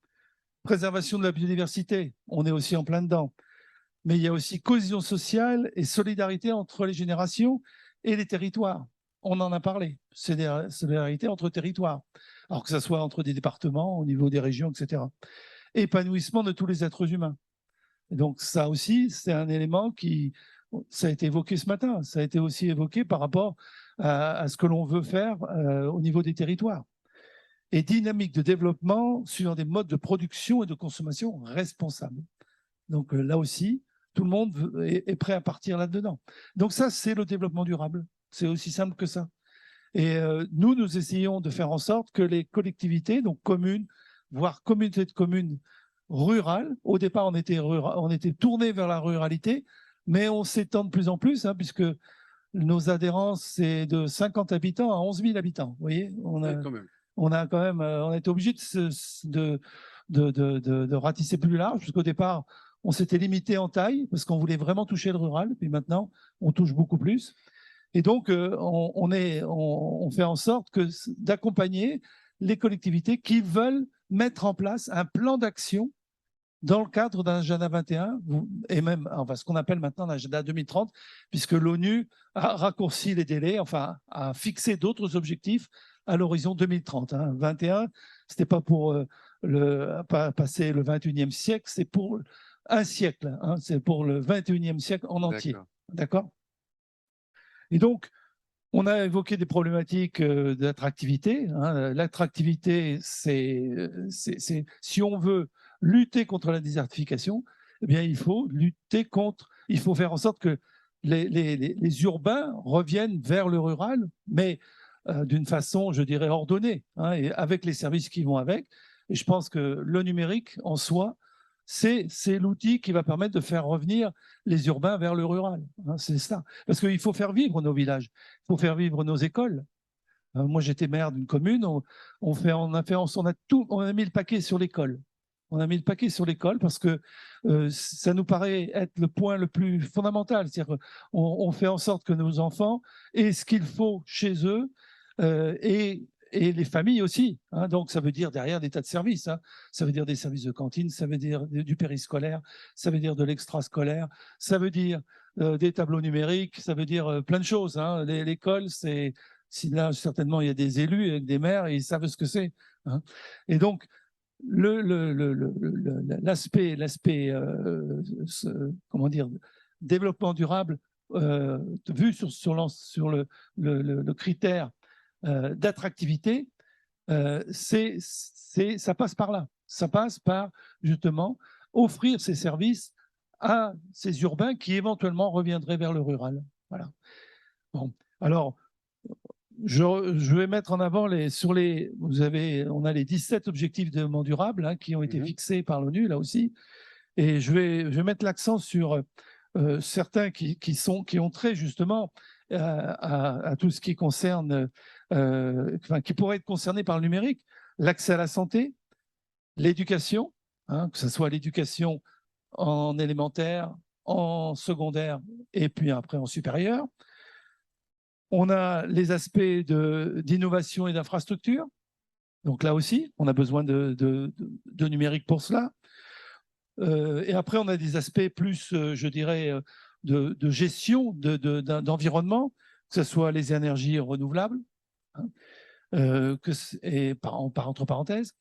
Préservation de la biodiversité, on est aussi en plein dedans. Mais il y a aussi cohésion sociale et solidarité entre les générations et les territoires. On en a parlé, solidarité entre territoires. alors que ce soit entre des départements, au niveau des régions, etc. Épanouissement de tous les êtres humains. Et donc ça aussi, c'est un élément qui, ça a été évoqué ce matin, ça a été aussi évoqué par rapport à ce que l'on veut faire au niveau des territoires. Et dynamique de développement sur des modes de production et de consommation responsables. Donc là aussi, tout le monde est prêt à partir là-dedans. Donc ça, c'est le développement durable. C'est aussi simple que ça. Et nous essayons de faire en sorte que les collectivités, donc communes, voire communautés de communes rurales, au départ on était tourné vers la ruralité, mais on s'étend de plus en plus, hein, puisque nos adhérences, c'est de 50 habitants à 11 000 habitants. Vous voyez, on a quand même, on a été obligé de ratisser plus large, puisqu'au départ, on s'était limité en taille, parce qu'on voulait vraiment toucher le rural, puis maintenant, on touche beaucoup plus. Et donc, on fait en sorte d'accompagner les collectivités qui veulent mettre en place un plan d'action dans le cadre d'un agenda 21, et même enfin, ce qu'on appelle maintenant l'agenda 2030, puisque l'ONU a raccourci les délais, enfin a fixé d'autres objectifs à l'horizon 2030. 21, ce n'était pas pour passer le 21e siècle, c'est pour un siècle, hein, c'est pour le 21e siècle en entier. D'accord ? Et donc, on a évoqué des problématiques d'attractivité. Hein. L'attractivité, c'est si on veut lutter contre la désertification, eh bien, il faut faire en sorte que les urbains reviennent vers le rural, mais d'une façon, je dirais, ordonnée, hein, et avec les services qui vont avec. Et je pense que le numérique, en soi, c'est l'outil qui va permettre de faire revenir les urbains vers le rural. Hein, c'est ça. Parce qu'il faut faire vivre nos villages, il faut faire vivre nos écoles. Moi, j'étais maire d'une commune, on a mis le paquet sur l'école. On a mis le paquet sur l'école parce que ça nous paraît être le point le plus fondamental. C'est-à-dire on fait en sorte que nos enfants aient ce qu'il faut chez eux et les familles aussi. Hein. Donc, ça veut dire derrière des tas de services. Hein. Ça veut dire des services de cantine, ça veut dire du périscolaire, ça veut dire de l'extrascolaire, ça veut dire des tableaux numériques, ça veut dire plein de choses. Hein. L'école, c'est... Si là, certainement, il y a des élus avec des maires et ils savent ce que c'est. Hein. Et donc, l'aspect comment dire, développement durable vu sur le critère d'attractivité, ça passe par là. Ça passe par justement offrir ces services à ces urbains qui éventuellement reviendraient vers le rural. Voilà. Bon, alors je vais mettre en avant on a les 17 objectifs de développement durable hein, qui ont été fixés par l'ONU là aussi, et je vais mettre l'accent sur certains qui ont trait justement à tout ce qui concerne, qui pourrait être concerné par le numérique, l'accès à la santé, l'éducation, hein, que ce soit l'éducation en élémentaire, en secondaire et puis après en supérieur. On a les aspects d'innovation et d'infrastructure. Donc là aussi, on a besoin de numérique pour cela. Et après, on a des aspects plus, je dirais, de gestion d'environnement, que ce soit les énergies renouvelables, hein, entre parenthèses.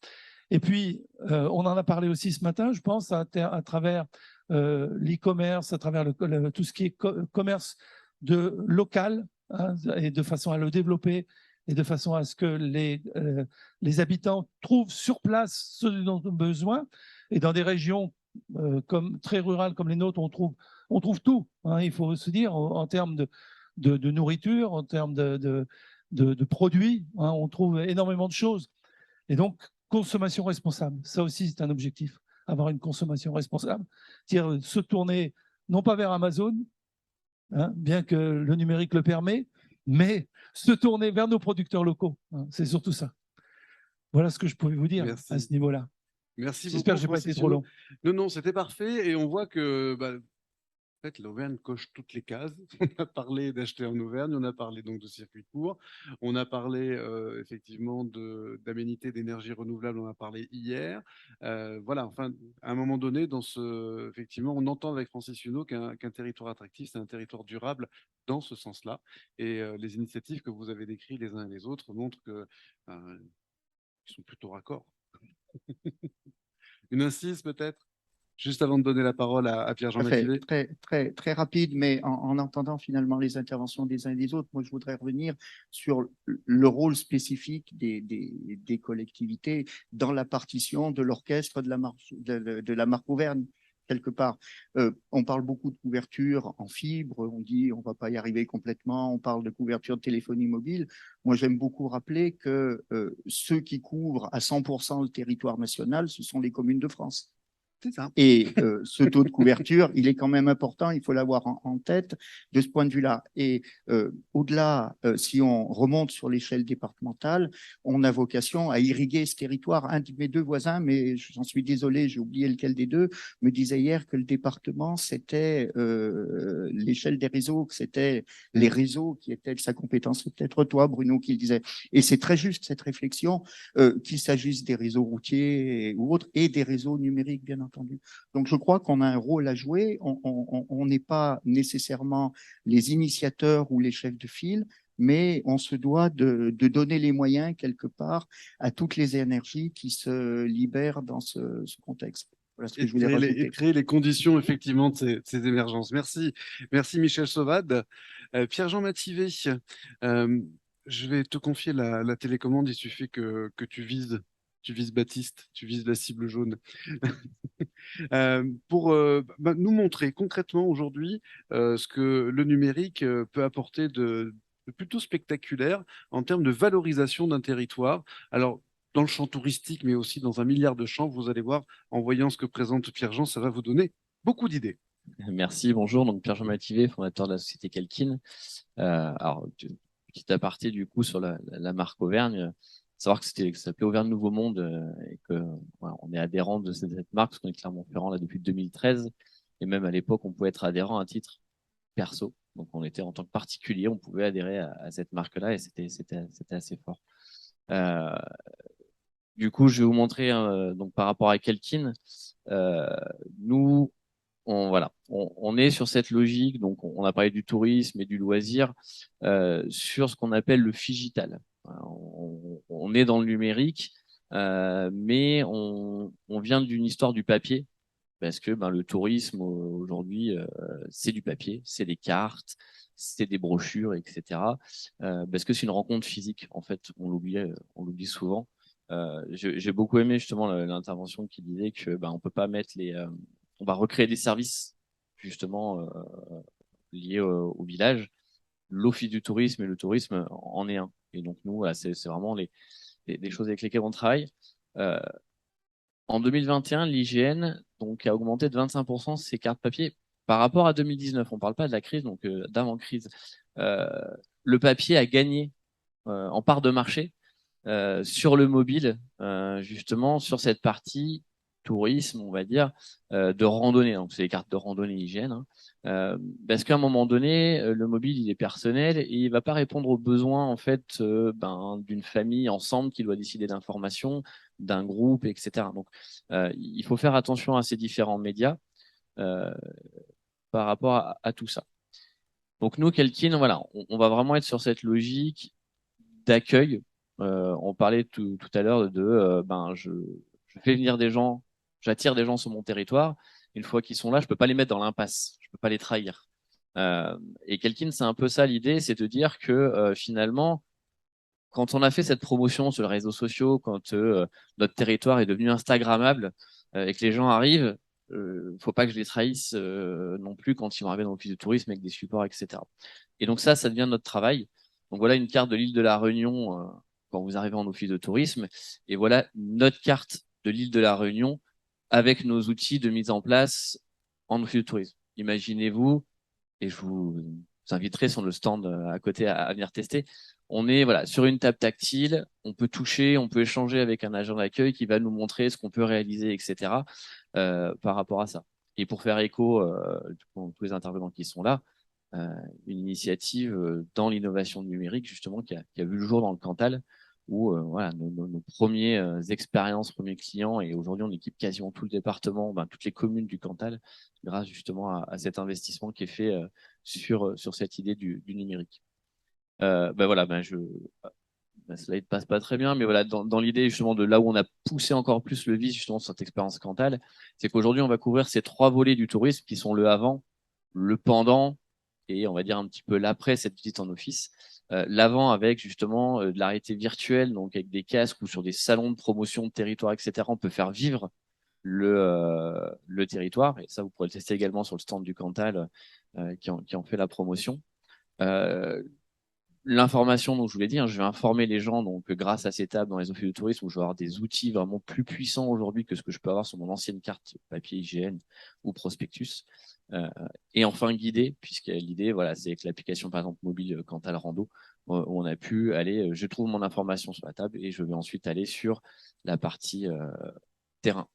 Et puis, on en a parlé aussi ce matin, je pense, à travers l'e-commerce, à travers tout ce qui est commerce local, hein, et de façon à le développer et de façon à ce que les habitants trouvent sur place ce dont ils ont besoin. Et dans des régions très rurales comme les nôtres, on trouve tout. Hein, il faut se dire, en termes de nourriture, en termes de produits, hein, on trouve énormément de choses. Et donc, consommation responsable, ça aussi c'est un objectif, avoir une consommation responsable, c'est-à-dire se tourner non pas vers Amazon, hein, bien que le numérique le permet, mais se tourner vers nos producteurs locaux. Hein, c'est surtout ça. Voilà ce que je pouvais vous dire à ce niveau-là. Merci beaucoup. J'espère que je n'ai pas été trop long. Non, c'était parfait. Et on voit que en fait, l'Auvergne coche toutes les cases. On a parlé d'acheter en Auvergne, on a parlé donc de circuits courts, on a parlé effectivement d'aménités d'énergie renouvelable, on a parlé hier. Voilà, enfin, à un moment donné, effectivement, on entend avec Francis Huneau qu'un territoire attractif, c'est un territoire durable dans ce sens-là. Et les initiatives que vous avez décrites les uns et les autres montrent que qui sont plutôt raccords. Une incise peut-être, juste avant de donner la parole à Pierre-Jean Mativet. Très rapide, mais en entendant finalement les interventions des uns et des autres, moi je voudrais revenir sur le rôle spécifique des collectivités dans la partition de l'orchestre de la marque Auvergne. Quelque part, on parle beaucoup de couverture en fibre, on dit on ne va pas y arriver complètement, on parle de couverture de téléphonie mobile. Moi, j'aime beaucoup rappeler que ceux qui couvrent à 100% le territoire national, ce sont les communes de France. C'est ça. Et ce taux de couverture, il est quand même important, il faut l'avoir en tête de ce point de vue-là. Et au-delà, si on remonte sur l'échelle départementale, on a vocation à irriguer ce territoire. Un de mes deux voisins, mais j'en suis désolé, j'ai oublié lequel des deux, me disait hier que le département, c'était l'échelle des réseaux, que c'était les réseaux qui étaient de sa compétence. C'est peut-être toi, Bruno, qui le disait. Et c'est très juste cette réflexion, qu'il s'agisse des réseaux routiers ou autres, et des réseaux numériques, bien entendu. Donc, je crois qu'on a un rôle à jouer. On n'est pas nécessairement les initiateurs ou les chefs de file, mais on se doit de donner les moyens, quelque part, à toutes les énergies qui se libèrent dans ce contexte. Voilà ce que je voulais rajouter. Et créer les conditions, effectivement, de ces émergences. Merci. Merci, Michel Sauvade. Pierre-Jean Mativet, je vais te confier la télécommande. Il suffit que tu vises. Tu vises Baptiste, tu vises la cible jaune. Pour nous montrer concrètement aujourd'hui ce que le numérique peut apporter de plutôt spectaculaire en termes de valorisation d'un territoire. Alors, dans le champ touristique, mais aussi dans un milliard de champs, vous allez voir, en voyant ce que présente Pierre-Jean, ça va vous donner beaucoup d'idées. Merci, bonjour. Donc Pierre-Jean Mativet, fondateur de la société Kelkin. Alors, petit aparté du coup sur la marque Auvergne. Savoir que ça s'appelait Auvergne Nouveau Monde et que voilà, on est adhérent de cette marque parce qu'on est Clermont-Ferrand là depuis 2013 et même à l'époque on pouvait être adhérent à titre perso, donc on était en tant que particulier, on pouvait adhérer à cette marque-là et c'était assez fort. Du coup, je vais vous montrer donc par rapport à Kelkin, nous on est sur cette logique, donc on a parlé du tourisme et du loisir sur ce qu'on appelle le phygital. On est dans le numérique, mais on vient d'une histoire du papier, parce que le tourisme aujourd'hui, c'est du papier, c'est des cartes, c'est des brochures, etc. Parce que c'est une rencontre physique, en fait, on l'oublie souvent. J'ai beaucoup aimé justement l'intervention qui disait que on peut pas mettre on va recréer des services justement liés au village. L'office du tourisme et le tourisme en est un. Et donc nous, voilà, c'est vraiment des choses avec lesquelles on travaille. En 2021, l'IGN donc a augmenté de 25% ses cartes papier par rapport à 2019. On ne parle pas de la crise, donc d'avant crise. Le papier a gagné en part de marché sur le mobile, justement sur cette partie tourisme, on va dire, de randonnée. Donc c'est les cartes de randonnée IGN, parce qu'à un moment donné, le mobile il est personnel et il va pas répondre aux besoins en fait d'une famille ensemble qui doit décider d'informations, d'un groupe, etc. Donc il faut faire attention à ces différents médias par rapport à tout ça. Donc nous, Kelkin, voilà, on va vraiment être sur cette logique d'accueil. On parlait tout à l'heure de je fais venir des gens, j'attire des gens sur mon territoire. Une fois qu'ils sont là, je peux pas les mettre dans l'impasse, je peux pas les trahir. Et Kelkin, c'est un peu ça l'idée, c'est de dire que finalement, quand on a fait cette promotion sur les réseaux sociaux, quand notre territoire est devenu instagrammable et que les gens arrivent, faut pas que je les trahisse non plus quand ils vont arriver dans l'office de tourisme avec des supports, etc. Et donc ça devient notre travail. Donc voilà une carte de l'île de la Réunion quand vous arrivez en office de tourisme. Et voilà notre carte de l'île de la Réunion avec nos outils de mise en place en office de tourisme. Imaginez-vous, et je vous inviterai sur le stand à côté à venir tester. On est sur une table tactile, on peut toucher, on peut échanger avec un agent d'accueil qui va nous montrer ce qu'on peut réaliser, etc. Par rapport à ça. Et pour faire écho tous les intervenants qui sont là, une initiative dans l'innovation numérique justement qui a vu le jour dans le Cantal où nos premières expériences, premiers clients, et aujourd'hui on équipe quasiment tout le département, toutes les communes du Cantal grâce justement à cet investissement qui est fait sur cette idée du numérique. la slide passe pas très bien, mais voilà, dans l'idée justement de là où on a poussé encore plus le vis justement sur cette expérience Cantal, c'est qu'aujourd'hui on va couvrir ces 3 volets du tourisme qui sont le avant, le pendant et on va dire un petit peu l'après cette visite en office. L'avant avec justement de la réalité virtuelle, donc avec des casques ou sur des salons de promotion de territoire, etc. On peut faire vivre le territoire, et ça vous pourrez le tester également sur le stand du Cantal qui en fait la promotion. L'information, dont je vous l'ai dit, hein, je vais informer les gens donc grâce à ces tables dans les offices de tourisme où je vais avoir des outils vraiment plus puissants aujourd'hui que ce que je peux avoir sur mon ancienne carte papier IGN ou prospectus. Et enfin guider, puisque l'idée, voilà, c'est avec l'application par exemple mobile Cantal Rando, où on a pu aller, je trouve mon information sur la table et je vais ensuite aller sur la partie terrain.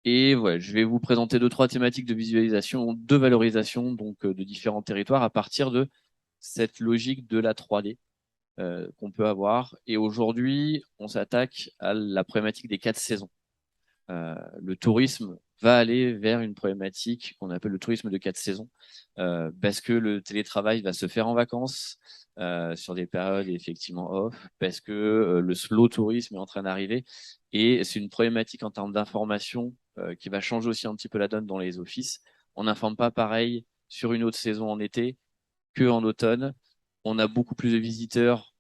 Et voilà, je vais vous présenter 2-3 thématiques de visualisation, de valorisation donc de différents territoires à partir de cette logique de la 3D qu'on peut avoir. Et aujourd'hui, on s'attaque à la problématique des 4 saisons. Le tourisme va aller vers une problématique qu'on appelle le tourisme de 4 saisons, parce que le télétravail va se faire en vacances, sur des périodes effectivement off, parce que le slow tourisme est en train d'arriver. Et c'est une problématique en termes d'information qui va changer aussi un petit peu la donne dans les offices. On n'informe pas pareil sur une autre saison en été qu'en automne. On a beaucoup plus de visiteurs,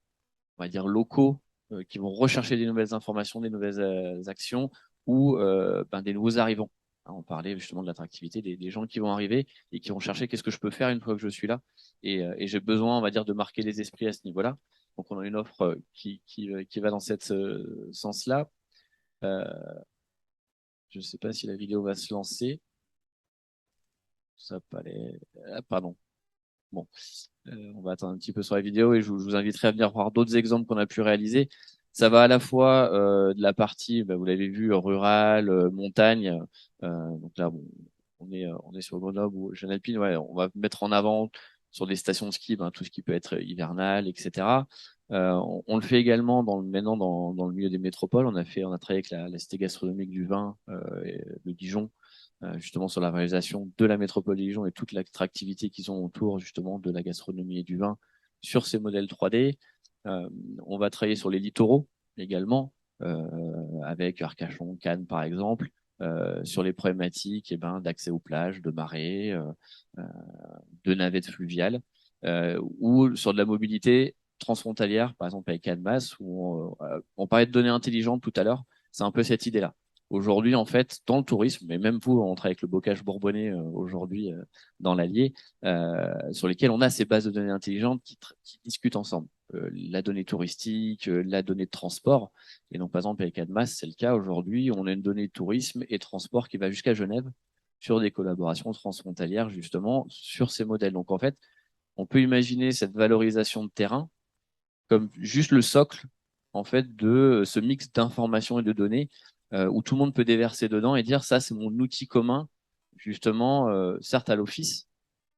on va dire locaux, qui vont rechercher des nouvelles informations, des nouvelles actions ou des nouveaux arrivants. Hein, on parlait justement de l'attractivité des gens qui vont arriver et qui vont chercher qu'est-ce que je peux faire une fois que je suis là. Et j'ai besoin, on va dire, de marquer les esprits à ce niveau-là. Donc on a une offre qui va dans ce sens-là. Je ne sais pas si la vidéo va se lancer. Ça pas les... Ah, pardon. Bon, on va attendre un petit peu sur la vidéo et je vous inviterai à venir voir d'autres exemples qu'on a pu réaliser. Ça va à la fois de la partie, vous l'avez vu, rurale, montagne. Donc là, bon, on est sur Grenoble ou Jeanne Alpine. Ouais, on va mettre en avant sur des stations de ski, tout ce qui peut être hivernal, etc. On le fait également maintenant dans le milieu des métropoles. On a travaillé avec la cité gastronomique du vin de Dijon, justement sur la réalisation de la métropole de Dijon et toute l'attractivité qu'ils ont autour justement de la gastronomie et du vin sur ces modèles 3D. On va travailler sur les littoraux également, avec Arcachon, Cannes par exemple, sur les problématiques d'accès aux plages, de marées, de navettes fluviales, ou sur de la mobilité transfrontalière, par exemple avec Annemasse, où on parlait de données intelligentes tout à l'heure, c'est un peu cette idée-là. Aujourd'hui, en fait, dans le tourisme, et même vous, on travaille avec le bocage bourbonnais aujourd'hui dans l'Allier, sur lesquels on a ces bases de données intelligentes qui discutent ensemble. La donnée touristique, la donnée de transport. Et donc, par exemple, avec Admas, c'est le cas aujourd'hui. On a une donnée de tourisme et transport qui va jusqu'à Genève sur des collaborations transfrontalières, justement, sur ces modèles. Donc, en fait, on peut imaginer cette valorisation de terrain comme juste le socle, en fait, de ce mix d'informations et de données où tout le monde peut déverser dedans et dire ça, c'est mon outil commun, justement, certes à l'office,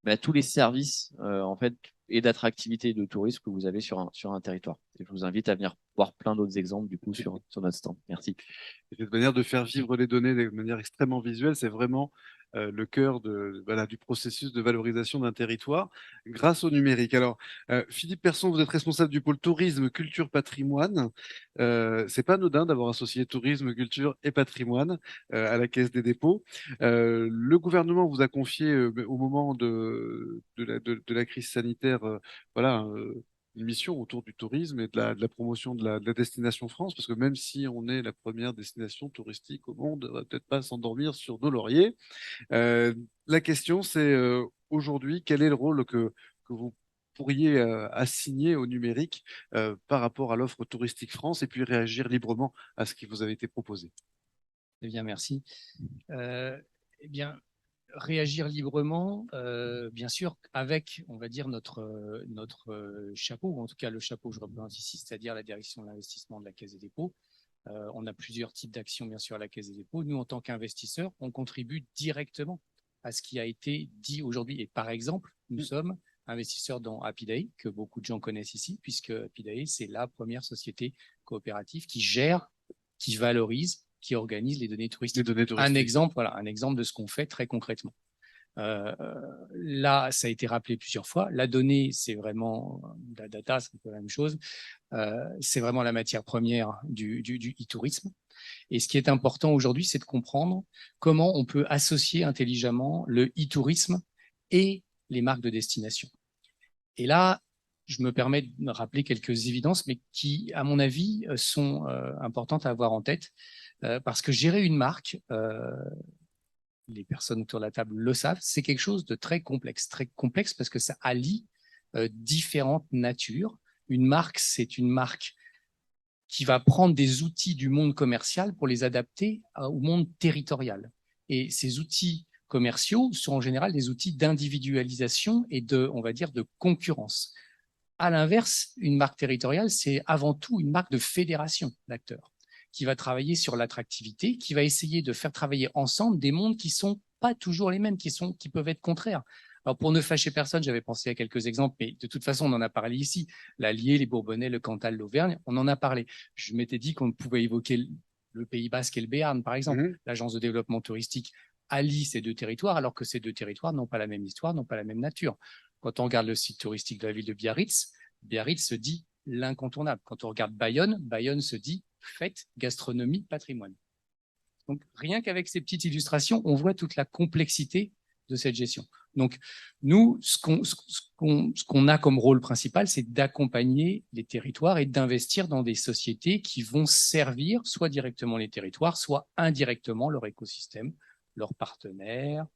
mais à tous les services en fait et d'attractivité et de tourisme que vous avez sur un territoire. Et je vous invite à venir voir plein d'autres exemples du coup sur notre stand. Merci. Et cette manière de faire vivre les données de manière extrêmement visuelle, c'est vraiment le cœur du processus de valorisation d'un territoire grâce au numérique. Alors, Philippe Persson, vous êtes responsable du pôle tourisme, culture, patrimoine. C'est pas anodin d'avoir associé tourisme, culture et patrimoine à la Caisse des dépôts. Le gouvernement vous a confié au moment de la crise sanitaire, une mission autour du tourisme et de la promotion de la destination France, parce que même si on est la première destination touristique au monde, on va peut-être pas s'endormir sur nos lauriers. La question, c'est aujourd'hui, quel est le rôle que vous pourriez assigner au numérique par rapport à l'offre touristique France et puis réagir librement à ce qui vous avait été proposé? Eh bien, merci. Eh bien, réagir librement, bien sûr, avec, on va dire, notre chapeau, ou en tout cas le chapeau que je représente ici, c'est-à-dire la direction de l'investissement de la Caisse des dépôts. On a plusieurs types d'actions, bien sûr, à la Caisse des dépôts. Nous, en tant qu'investisseurs, on contribue directement à ce qui a été dit aujourd'hui. Et par exemple, nous sommes investisseurs dans Happyday, que beaucoup de gens connaissent ici, puisque Happyday, c'est la première société coopérative qui gère, qui valorise, qui organise les données touristiques. Un exemple de ce qu'on fait très concrètement. Là, ça a été rappelé plusieurs fois. La donnée, c'est vraiment la data, c'est un peu la même chose. C'est vraiment la matière première du e-tourisme. Et ce qui est important aujourd'hui, c'est de comprendre comment on peut associer intelligemment le e-tourisme et les marques de destination. Et là, je me permets de me rappeler quelques évidences, mais qui, à mon avis, sont importantes à avoir en tête, parce que gérer une marque, les personnes autour de la table le savent, c'est quelque chose de très complexe parce que ça allie différentes natures. Une marque, c'est une marque qui va prendre des outils du monde commercial pour les adapter au monde territorial. Et ces outils commerciaux sont en général des outils d'individualisation et on va dire, de concurrence. À l'inverse, une marque territoriale, c'est avant tout une marque de fédération d'acteurs qui va travailler sur l'attractivité, qui va essayer de faire travailler ensemble des mondes qui sont pas toujours les mêmes, qui peuvent être contraires. Alors, pour ne fâcher personne, j'avais pensé à quelques exemples, mais de toute façon, on en a parlé ici. L'Allier, les Bourbonnais, le Cantal, l'Auvergne, on en a parlé. Je m'étais dit qu'on pouvait évoquer le Pays Basque et le Béarn, par exemple. L'Agence de développement touristique allie ces deux territoires, alors que ces deux territoires n'ont pas la même histoire, n'ont pas la même nature. Quand on regarde le site touristique de la ville de Biarritz, Biarritz se dit l'incontournable. Quand on regarde Bayonne, Bayonne se dit fête, gastronomie, patrimoine. Donc, rien qu'avec ces petites illustrations, on voit toute la complexité de cette gestion. Donc, nous, ce qu'on a comme rôle principal, c'est d'accompagner les territoires et d'investir dans des sociétés qui vont servir soit directement les territoires, soit indirectement leur écosystème, leurs partenaires,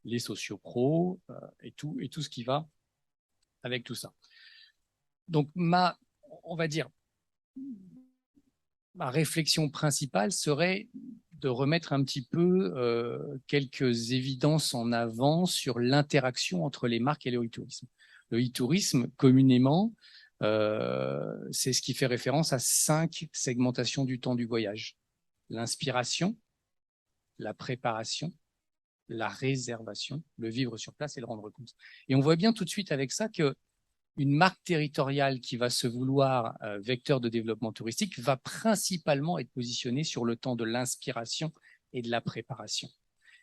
les sociopros et tout ce qui va avec tout ça. Donc, on va dire, ma réflexion principale serait de remettre un petit peu quelques évidences en avant sur l'interaction entre les marques et le e-tourisme. Le e-tourisme, communément, c'est ce qui fait référence à 5 segmentations du temps du voyage. L'inspiration, la préparation, la réservation, le vivre sur place et le rendre compte. Et on voit bien tout de suite avec ça que une marque territoriale qui va se vouloir vecteur de développement touristique va principalement être positionnée sur le temps de l'inspiration et de la préparation.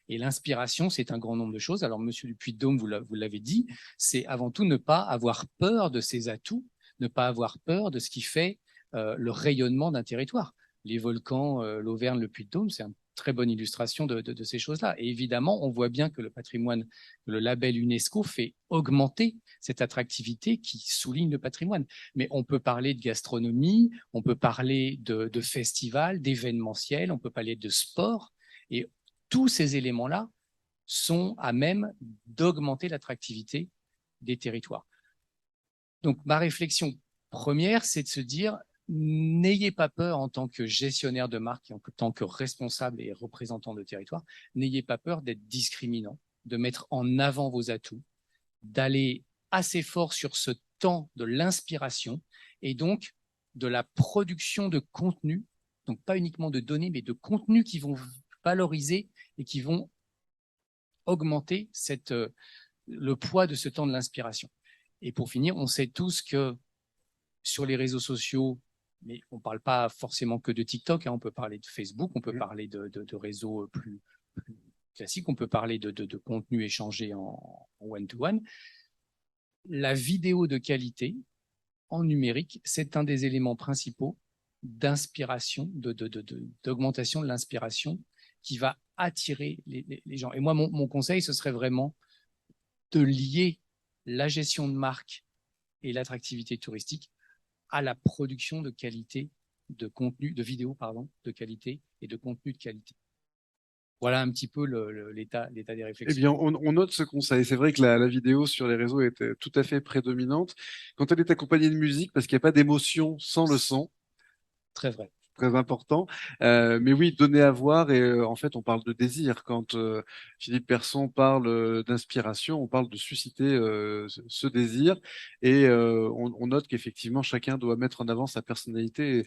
Et l'inspiration, c'est un grand nombre de choses. Alors, Monsieur Dupuy-de-Dôme, vous l'avez dit, c'est avant tout ne pas avoir peur de ses atouts, ne pas avoir peur de ce qui fait le rayonnement d'un territoire. Les volcans, l'Auvergne, le Puy-de-Dôme, c'est une très bonne illustration de ces choses-là. Et évidemment, on voit bien que le patrimoine, le label UNESCO fait augmenter cette attractivité qui souligne le patrimoine. Mais on peut parler de gastronomie, on peut parler de festivals, d'événementiels, on peut parler de sport. Et tous ces éléments-là sont à même d'augmenter l'attractivité des territoires. Donc, ma réflexion première, c'est de se dire, n'ayez pas peur en tant que gestionnaire de marque et en tant que responsable et représentant de territoire, n'ayez pas peur d'être discriminant, de mettre en avant vos atouts, d'aller assez fort sur ce temps de l'inspiration et donc de la production de contenu, donc pas uniquement de données, mais de contenus qui vont valoriser et qui vont augmenter le poids de ce temps de l'inspiration. Et pour finir, on sait tous que sur les réseaux sociaux, mais on ne parle pas forcément que de TikTok, on peut parler de Facebook, on peut parler de réseaux plus classiques, on peut parler de contenu échangé en one-to-one. La vidéo de qualité en numérique, c'est un des éléments principaux d'inspiration, d'augmentation de l'inspiration qui va attirer les gens. Et moi, mon conseil, ce serait vraiment de lier la gestion de marque et l'attractivité touristique à la production de qualité de contenu, de vidéos, de qualité et de contenu de qualité. Voilà un petit peu l'état des réflexions. Eh bien, on note ce conseil. C'est vrai que la vidéo sur les réseaux est tout à fait prédominante. Quand elle est accompagnée de musique, parce qu'il n'y a pas d'émotion sans le son. Très vrai. Très important. Mais oui, donner à voir et en fait, on parle de désir. Quand Philippe Persson parle d'inspiration, on parle de susciter ce désir et on note qu'effectivement, chacun doit mettre en avant sa personnalité et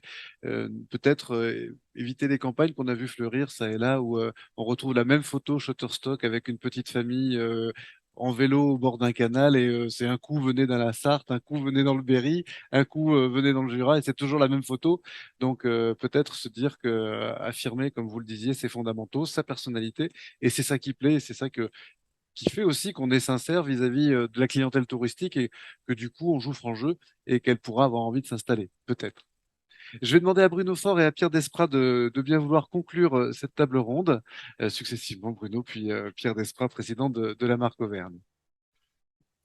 peut-être éviter les campagnes qu'on a vu fleurir ça et là où on retrouve la même photo Shutterstock avec une petite famille en vélo au bord d'un canal et c'est un coup venez dans la Sarthe, un coup venez dans le Berry, un coup venez dans le Jura et c'est toujours la même photo. Donc peut-être se dire que affirmer, comme vous le disiez, ses fondamentaux, sa personnalité et c'est ça qui plaît et c'est ça que qui fait aussi qu'on est sincère vis-à-vis de la clientèle touristique et que du coup, on joue franc jeu et qu'elle pourra avoir envie de s'installer, peut-être. Je vais demander à Bruno Faure et à Pierre Desprats de bien vouloir conclure cette table ronde, successivement Bruno, puis Pierre Desprats, président de la marque Auvergne.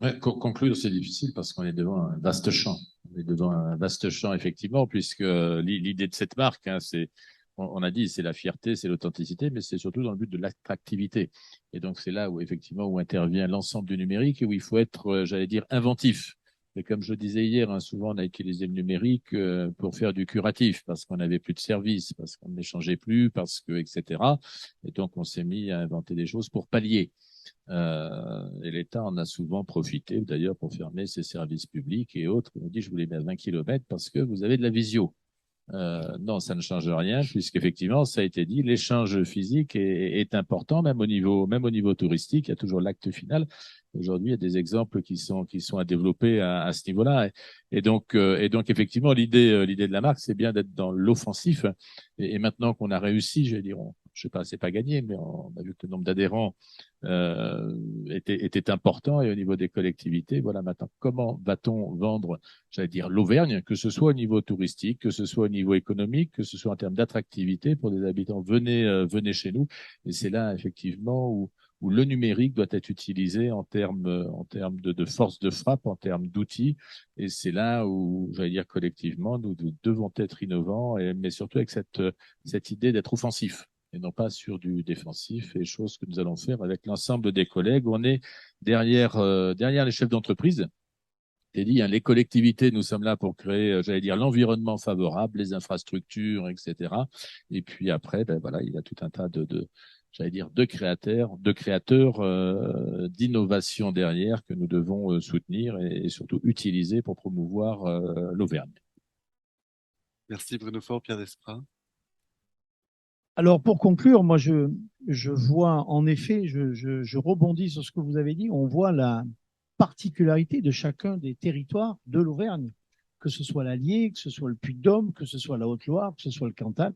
Ouais, conclure, c'est difficile parce qu'on est devant un vaste champ. On est devant un vaste champ, effectivement, puisque l'idée de cette marque, hein, on a dit, c'est la fierté, c'est l'authenticité, mais c'est surtout dans le but de l'attractivité. Et donc, c'est là où, effectivement, où intervient l'ensemble du numérique et où il faut être, j'allais dire, inventif. Et comme je disais hier, hein, souvent, on a utilisé le numérique pour faire du curatif parce qu'on n'avait plus de services, parce qu'on n'échangeait plus, parce que, etc. Et donc, on s'est mis à inventer des choses pour pallier. Et l'État en a souvent profité, d'ailleurs, pour fermer ses services publics et autres. On dit, je vous les mets à 20 km parce que vous avez de la visio. Non, ça ne change rien, puisqu'effectivement, ça a été dit, l'échange physique est important, même au niveau touristique. Il y a toujours l'acte final. Aujourd'hui, il y a des exemples qui sont à développer à ce niveau-là. Et donc, effectivement, l'idée de la marque, c'est bien d'être dans l'offensif. Et maintenant qu'on a réussi, je vais dire, je sais pas, c'est pas gagné, mais on a vu que le nombre d'adhérents était important. Et au niveau des collectivités, voilà, maintenant, comment va-t-on vendre, j'allais dire, l'Auvergne, que ce soit au niveau touristique, que ce soit au niveau économique, que ce soit en termes d'attractivité pour des habitants, venez chez nous. Et c'est là, effectivement, où le numérique doit être utilisé en termes de force de frappe, en termes d'outils. Et c'est là où, j'allais dire, collectivement, nous devons être innovants, mais surtout avec cette idée d'être offensif et non pas sur du défensif, et chose que nous allons faire avec l'ensemble des collègues. On est derrière les chefs d'entreprise. J'ai dit, hein, les collectivités, nous sommes là pour créer, j'allais dire, l'environnement favorable, les infrastructures, etc. Et puis après, ben voilà, il y a tout un tas j'allais dire, de créateurs d'innovation derrière que nous devons soutenir et surtout utiliser pour promouvoir l'Auvergne. Merci Bruno Faure, Pierre Desprats. Alors, pour conclure, moi, je vois, en effet, je rebondis sur ce que vous avez dit, on voit la particularité de chacun des territoires de l'Auvergne, que ce soit l'Allier, que ce soit le Puy-de-Dôme, que ce soit la Haute-Loire, que ce soit le Cantal.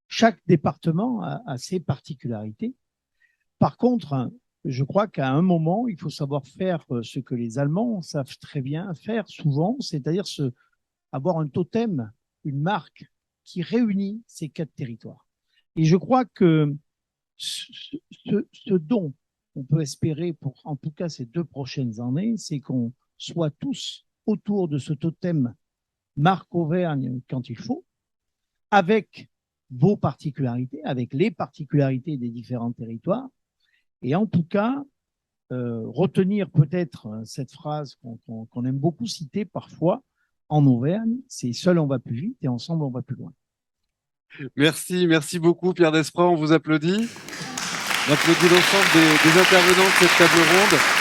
Chaque département a ses particularités. Par contre, je crois qu'à un moment, il faut savoir faire ce que les Allemands savent très bien faire souvent, c'est-à-dire avoir un totem, une marque qui réunit ces 4 territoires. Et je crois que ce dont on peut espérer pour, en tout cas, ces 2 prochaines années, c'est qu'on soit tous autour de ce totem marque Auvergne quand il faut, avec vos particularités, avec les particularités des différents territoires. Et en tout cas, retenir peut-être cette phrase qu'on aime beaucoup citer parfois en Auvergne, c'est seul on va plus vite et ensemble on va plus loin. Merci beaucoup Pierre Desprats, on vous applaudit. On applaudit l'ensemble des intervenants de cette table ronde.